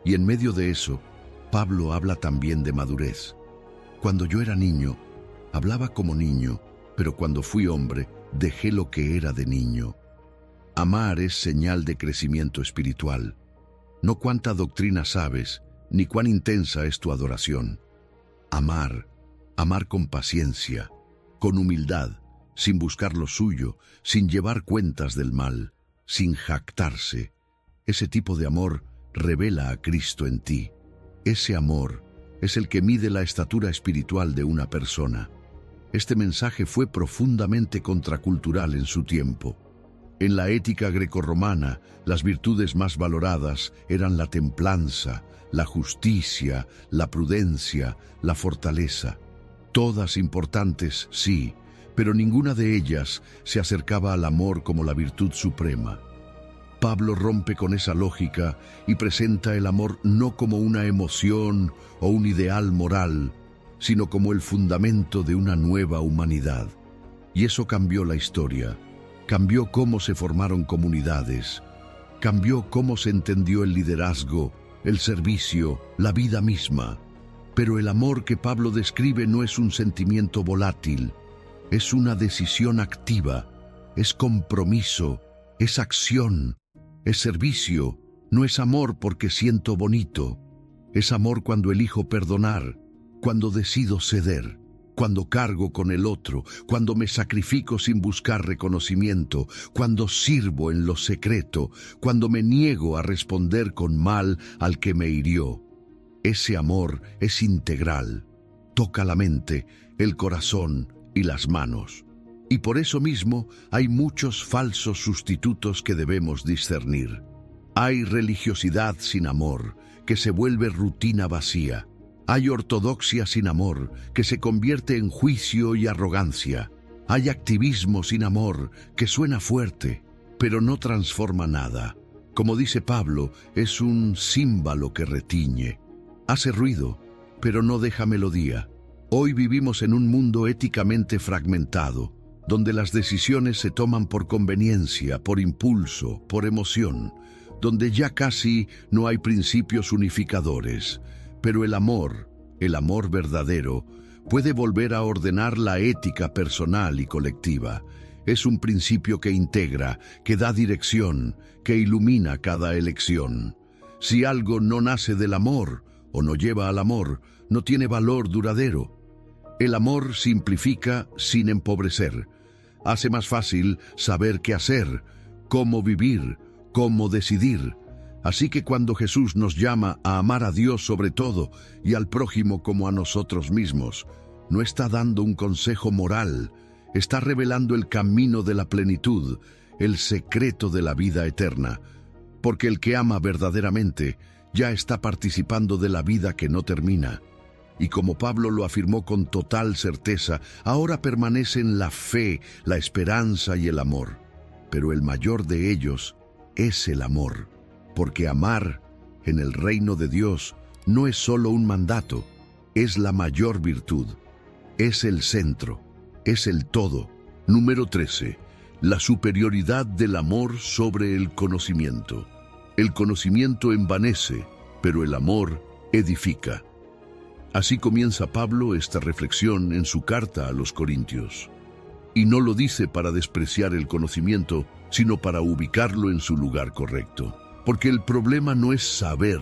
Speaker 1: Y en medio de eso, Pablo habla también de madurez. Cuando yo era niño, hablaba como niño, pero cuando fui hombre, dejé lo que era de niño. Amar es señal de crecimiento espiritual. No cuánta doctrina sabes, ni cuán intensa es tu adoración. Amar con paciencia, con humildad, sin buscar lo suyo, sin llevar cuentas del mal, sin jactarse. Ese tipo de amor revela a Cristo en ti. Ese amor es el que mide la estatura espiritual de una persona. Este mensaje fue profundamente contracultural en su tiempo. En la ética grecorromana, las virtudes más valoradas eran la templanza, la justicia, la prudencia, la fortaleza. Todas importantes, sí, pero ninguna de ellas se acercaba al amor como la virtud suprema. Pablo rompe con esa lógica y presenta el amor no como una emoción o un ideal moral, sino como el fundamento de una nueva humanidad. Y eso cambió la historia, cambió cómo se formaron comunidades, cambió cómo se entendió el liderazgo, el servicio, la vida misma. Pero el amor que Pablo describe no es un sentimiento volátil, es una decisión activa, es compromiso, es acción, es servicio. No es amor porque siento bonito, es amor cuando elijo perdonar, cuando decido ceder, cuando cargo con el otro, cuando me sacrifico sin buscar reconocimiento, cuando sirvo en lo secreto, cuando me niego a responder con mal al que me hirió. Ese amor es integral, toca la mente, el corazón y las manos. Y por eso mismo hay muchos falsos sustitutos que debemos discernir. Hay religiosidad sin amor, que se vuelve rutina vacía. Hay ortodoxia sin amor, que se convierte en juicio y arrogancia. Hay activismo sin amor, que suena fuerte, pero no transforma nada. Como dice Pablo, es un címbalo que retiñe. Hace ruido, pero no deja melodía. Hoy vivimos en un mundo éticamente fragmentado, donde las decisiones se toman por conveniencia, por impulso, por emoción, donde ya casi no hay principios unificadores. Pero el amor verdadero, puede volver a ordenar la ética personal y colectiva. Es un principio que integra, que da dirección, que ilumina cada elección. Si algo no nace del amor o no lleva al amor, no tiene valor duradero. El amor simplifica sin empobrecer. Hace más fácil saber qué hacer, cómo vivir, cómo decidir. Así que cuando Jesús nos llama a amar a Dios sobre todo y al prójimo como a nosotros mismos, no está dando un consejo moral, está revelando el camino de la plenitud, el secreto de la vida eterna, porque el que ama verdaderamente ya está participando de la vida que no termina. Y como Pablo lo afirmó con total certeza, ahora permanecen la fe, la esperanza y el amor. Pero el mayor de ellos es el amor, porque amar en el reino de Dios no es solo un mandato, es la mayor virtud, es el centro, es el todo. Número 13. La superioridad del amor sobre el conocimiento. El conocimiento envanece, pero el amor edifica. Así comienza Pablo esta reflexión en su carta a los Corintios. Y no lo dice para despreciar el conocimiento, sino para ubicarlo en su lugar correcto. Porque el problema no es saber,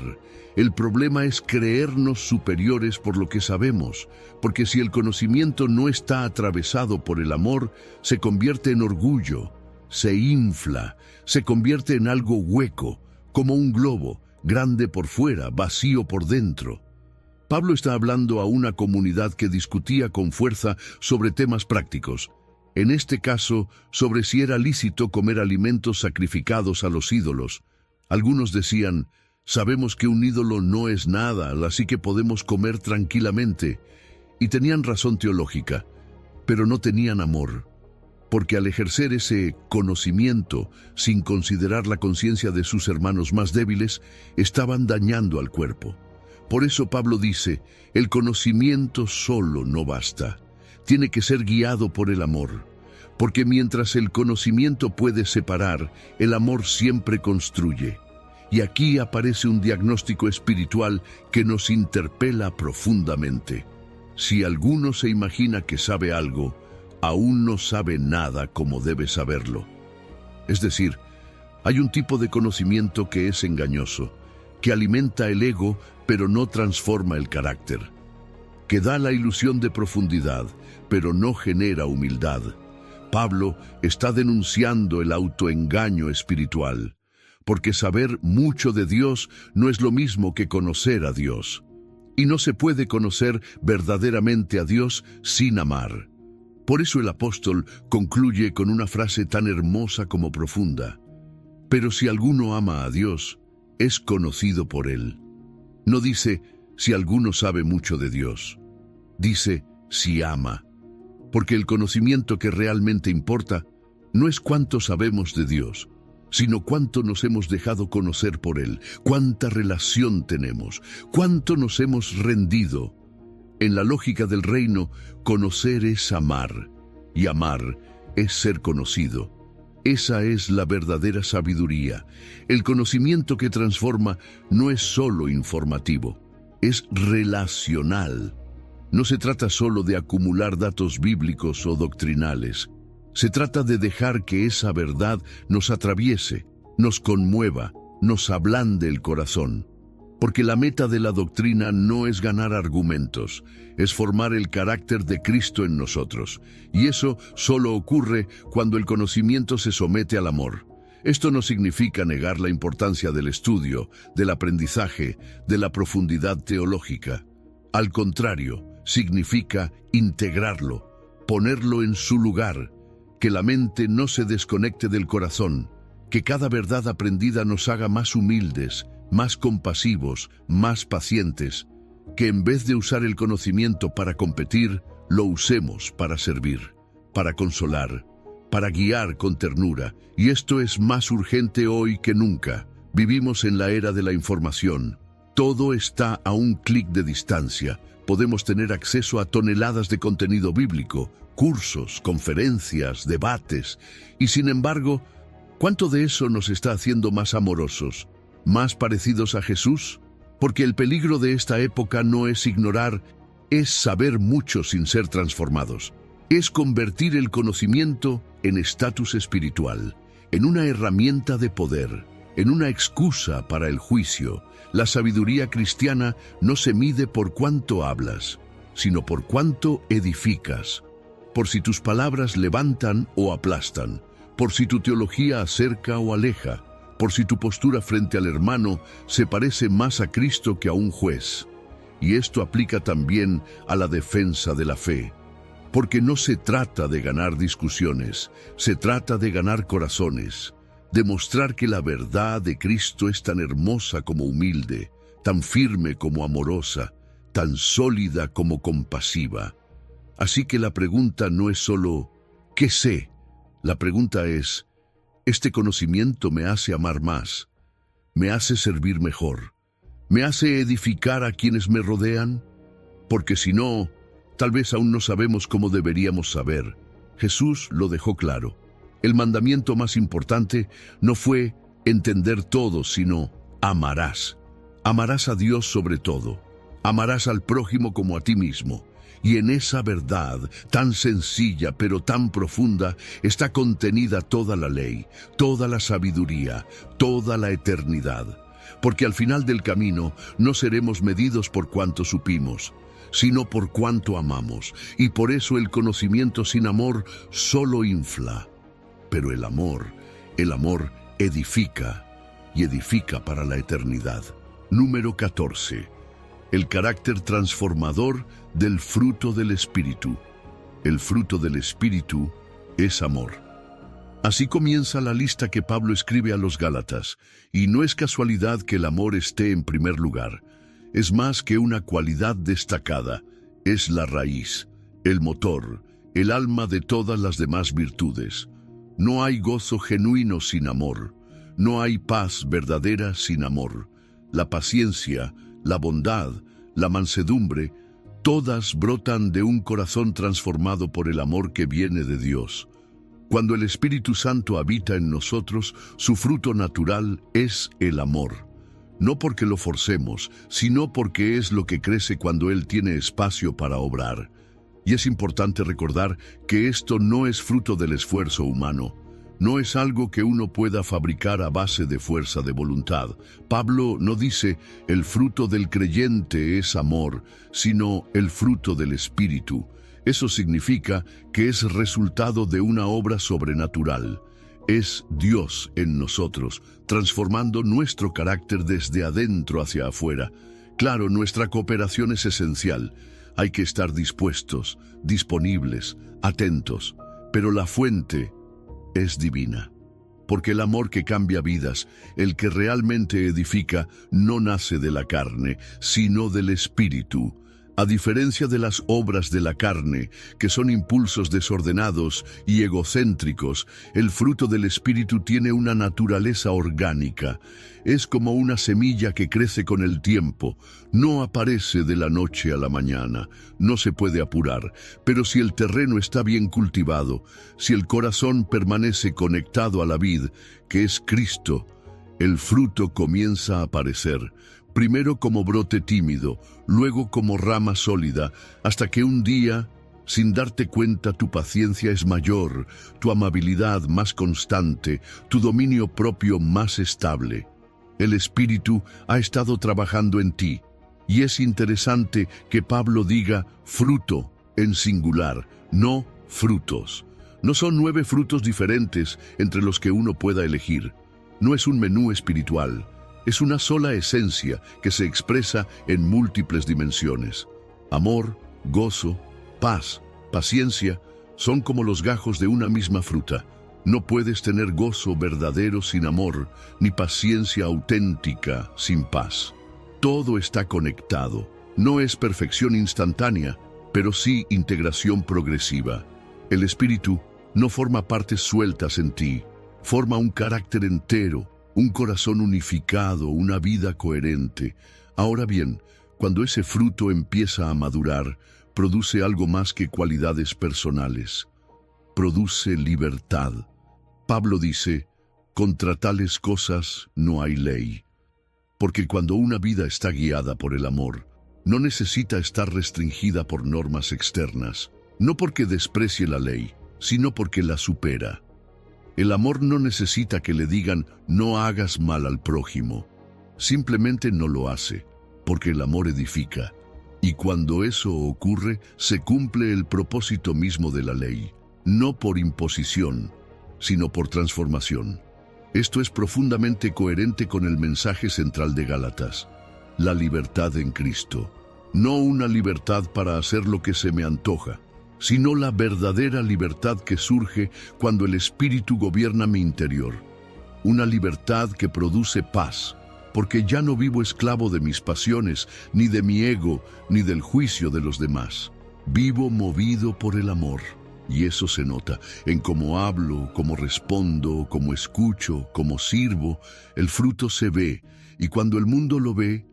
Speaker 1: el problema es creernos superiores por lo que sabemos, porque si el conocimiento no está atravesado por el amor, se convierte en orgullo, se infla, se convierte en algo hueco, como un globo, grande por fuera, vacío por dentro. Pablo está hablando a una comunidad que discutía con fuerza sobre temas prácticos, en este caso, sobre si era lícito comer alimentos sacrificados a los ídolos. Algunos decían, sabemos que un ídolo no es nada, así que podemos comer tranquilamente. Y tenían razón teológica, pero no tenían amor, porque al ejercer ese conocimiento, sin considerar la conciencia de sus hermanos más débiles, estaban dañando al cuerpo. Por eso Pablo dice, el conocimiento solo no basta, tiene que ser guiado por el amor. Porque mientras el conocimiento puede separar, el amor siempre construye. Y aquí aparece un diagnóstico espiritual que nos interpela profundamente. Si alguno se imagina que sabe algo, aún no sabe nada como debe saberlo. Es decir, hay un tipo de conocimiento que es engañoso, que alimenta el ego pero no transforma el carácter, que da la ilusión de profundidad pero no genera humildad. Pablo está denunciando el autoengaño espiritual, porque saber mucho de Dios no es lo mismo que conocer a Dios. Y no se puede conocer verdaderamente a Dios sin amar. Por eso el apóstol concluye con una frase tan hermosa como profunda. Pero si alguno ama a Dios, es conocido por Él. No dice, si alguno sabe mucho de Dios. Dice, si ama. Porque el conocimiento que realmente importa no es cuánto sabemos de Dios, sino cuánto nos hemos dejado conocer por Él, cuánta relación tenemos, cuánto nos hemos rendido. En la lógica del reino, conocer es amar, y amar es ser conocido. Esa es la verdadera sabiduría. El conocimiento que transforma no es solo informativo, es relacional. No se trata solo de acumular datos bíblicos o doctrinales. Se trata de dejar que esa verdad nos atraviese, nos conmueva, nos ablande el corazón. Porque la meta de la doctrina no es ganar argumentos, es formar el carácter de Cristo en nosotros. Y eso solo ocurre cuando el conocimiento se somete al amor. Esto no significa negar la importancia del estudio, del aprendizaje, de la profundidad teológica. Al contrario, significa integrarlo, ponerlo en su lugar, que la mente no se desconecte del corazón, que cada verdad aprendida nos haga más humildes, más compasivos, más pacientes, que en vez de usar el conocimiento para competir, lo usemos para servir, para consolar, para guiar con ternura. Y esto es más urgente hoy que nunca. Vivimos en la era de la información. Todo está a un clic de distancia. Podemos tener acceso a toneladas de contenido bíblico, cursos, conferencias, debates. Y sin embargo, ¿cuánto de eso nos está haciendo más amorosos, más parecidos a Jesús? Porque el peligro de esta época no es ignorar, es saber mucho sin ser transformados. Es convertir el conocimiento en estatus espiritual, en una herramienta de poder, en una excusa para el juicio. La sabiduría cristiana no se mide por cuánto hablas, sino por cuánto edificas, por si tus palabras levantan o aplastan, por si tu teología acerca o aleja, por si tu postura frente al hermano se parece más a Cristo que a un juez. Y esto aplica también a la defensa de la fe. Porque no se trata de ganar discusiones, se trata de ganar corazones. Demostrar que la verdad de Cristo es tan hermosa como humilde, tan firme como amorosa, tan sólida como compasiva. Así que la pregunta no es solo ¿qué sé? La pregunta es, ¿este conocimiento me hace amar más? ¿Me hace servir mejor? ¿Me hace edificar a quienes me rodean? Porque si no, tal vez aún no sabemos cómo deberíamos saber. Jesús lo dejó claro. El mandamiento más importante no fue entender todo, sino amarás. Amarás a Dios sobre todo. Amarás al prójimo como a ti mismo. Y en esa verdad, tan sencilla pero tan profunda, está contenida toda la ley, toda la sabiduría, toda la eternidad. Porque al final del camino no seremos medidos por cuánto supimos, sino por cuánto amamos. Y por eso el conocimiento sin amor solo infla. Pero el amor edifica, y edifica para la eternidad. Número 14. El carácter transformador del fruto del Espíritu. El fruto del Espíritu es amor. Así comienza la lista que Pablo escribe a los Gálatas, y no es casualidad que el amor esté en primer lugar. Es más que una cualidad destacada, es la raíz, el motor, el alma de todas las demás virtudes. No hay gozo genuino sin amor, no hay paz verdadera sin amor. La paciencia, la bondad, la mansedumbre, todas brotan de un corazón transformado por el amor que viene de Dios. Cuando el Espíritu Santo habita en nosotros, su fruto natural es el amor. No porque lo forcemos, sino porque es lo que crece cuando Él tiene espacio para obrar. Y es importante recordar que esto no es fruto del esfuerzo humano. No es algo que uno pueda fabricar a base de fuerza de voluntad. Pablo no dice, el fruto del creyente es amor, sino el fruto del Espíritu. Eso significa que es resultado de una obra sobrenatural. Es Dios en nosotros, transformando nuestro carácter desde adentro hacia afuera. Claro, nuestra cooperación es esencial. Hay que estar dispuestos, disponibles, atentos. Pero la fuente es divina. Porque el amor que cambia vidas, el que realmente edifica, no nace de la carne, sino del Espíritu. A diferencia de las obras de la carne, que son impulsos desordenados y egocéntricos, el fruto del Espíritu tiene una naturaleza orgánica. Es como una semilla que crece con el tiempo. No aparece de la noche a la mañana, no se puede apurar. Pero si el terreno está bien cultivado, si el corazón permanece conectado a la vid, que es Cristo, el fruto comienza a aparecer. Primero como brote tímido, luego como rama sólida, hasta que un día, sin darte cuenta, tu paciencia es mayor, tu amabilidad más constante, tu dominio propio más estable. El Espíritu ha estado trabajando en ti, y es interesante que Pablo diga fruto en singular, no frutos. No son 9 frutos diferentes entre los que uno pueda elegir. No es un menú espiritual. Es una sola esencia que se expresa en múltiples dimensiones. Amor, gozo, paz, paciencia, son como los gajos de una misma fruta. No puedes tener gozo verdadero sin amor, ni paciencia auténtica sin paz. Todo está conectado. No es perfección instantánea, pero sí integración progresiva. El Espíritu no forma partes sueltas en ti, forma un carácter entero, un corazón unificado, una vida coherente. Ahora bien, cuando ese fruto empieza a madurar, produce algo más que cualidades personales. Produce libertad. Pablo dice, contra tales cosas no hay ley. Porque cuando una vida está guiada por el amor, no necesita estar restringida por normas externas, no porque desprecie la ley, sino porque la supera. El amor no necesita que le digan no hagas mal al prójimo. Simplemente no lo hace, porque el amor edifica. Y cuando eso ocurre, se cumple el propósito mismo de la ley, no por imposición, sino por transformación. Esto es profundamente coherente con el mensaje central de Gálatas: la libertad en Cristo. No una libertad para hacer lo que se me antoja, sino la verdadera libertad que surge cuando el Espíritu gobierna mi interior. Una libertad que produce paz, porque ya no vivo esclavo de mis pasiones, ni de mi ego, ni del juicio de los demás. Vivo movido por el amor, y eso se nota en cómo hablo, cómo respondo, cómo escucho, cómo sirvo. El fruto se ve, y cuando el mundo lo ve,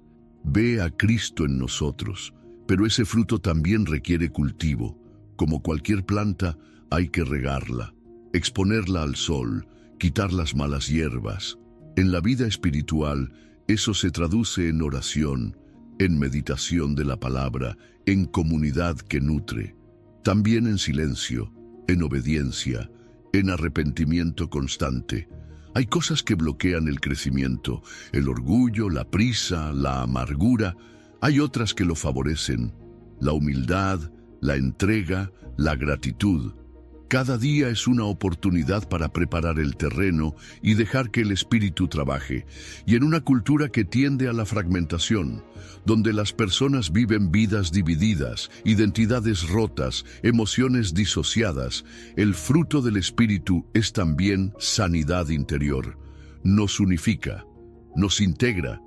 Speaker 1: ve a Cristo en nosotros. Pero ese fruto también requiere cultivo. Como cualquier planta, hay que regarla, exponerla al sol, quitar las malas hierbas. En la vida espiritual, eso se traduce en oración, en meditación de la palabra, en comunidad que nutre. También en silencio, en obediencia, en arrepentimiento constante. Hay cosas que bloquean el crecimiento: el orgullo, la prisa, la amargura. Hay otras que lo favorecen: la humildad, la entrega, la gratitud. Cada día es una oportunidad para preparar el terreno y dejar que el Espíritu trabaje. Y en una cultura que tiende a la fragmentación, donde las personas viven vidas divididas, identidades rotas, emociones disociadas, el fruto del Espíritu es también sanidad interior. Nos unifica, nos integra,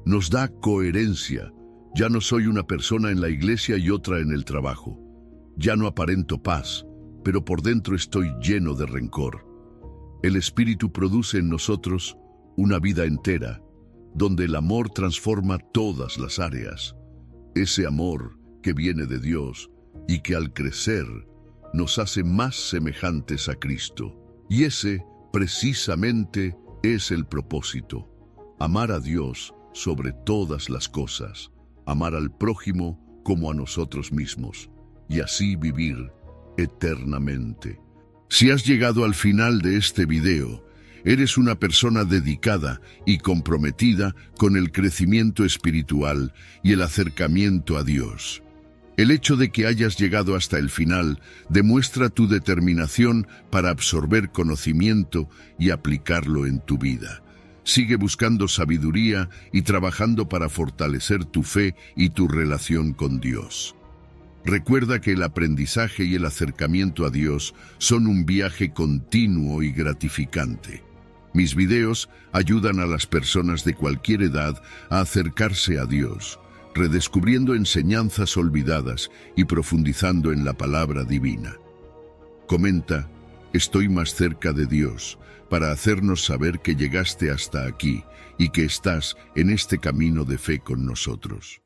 Speaker 1: nos da coherencia. Ya no soy una persona en la iglesia y otra en el trabajo. Ya no aparento paz, pero por dentro estoy lleno de rencor. El Espíritu produce en nosotros una vida entera, donde el amor transforma todas las áreas. Ese amor que viene de Dios y que al crecer nos hace más semejantes a Cristo. Y ese, precisamente, es el propósito: amar a Dios sobre todas las cosas, amar al prójimo como a nosotros mismos, y así vivir eternamente. Si has llegado al final de este video, eres una persona dedicada y comprometida con el crecimiento espiritual y el acercamiento a Dios. El hecho de que hayas llegado hasta el final demuestra tu determinación para absorber conocimiento y aplicarlo en tu vida. Sigue buscando sabiduría y trabajando para fortalecer tu fe y tu relación con Dios. Recuerda que el aprendizaje y el acercamiento a Dios son un viaje continuo y gratificante. Mis videos ayudan a las personas de cualquier edad a acercarse a Dios, redescubriendo enseñanzas olvidadas y profundizando en la palabra divina. Comenta: estoy más cerca de Dios, para hacernos saber que llegaste hasta aquí y que estás en este camino de fe con nosotros.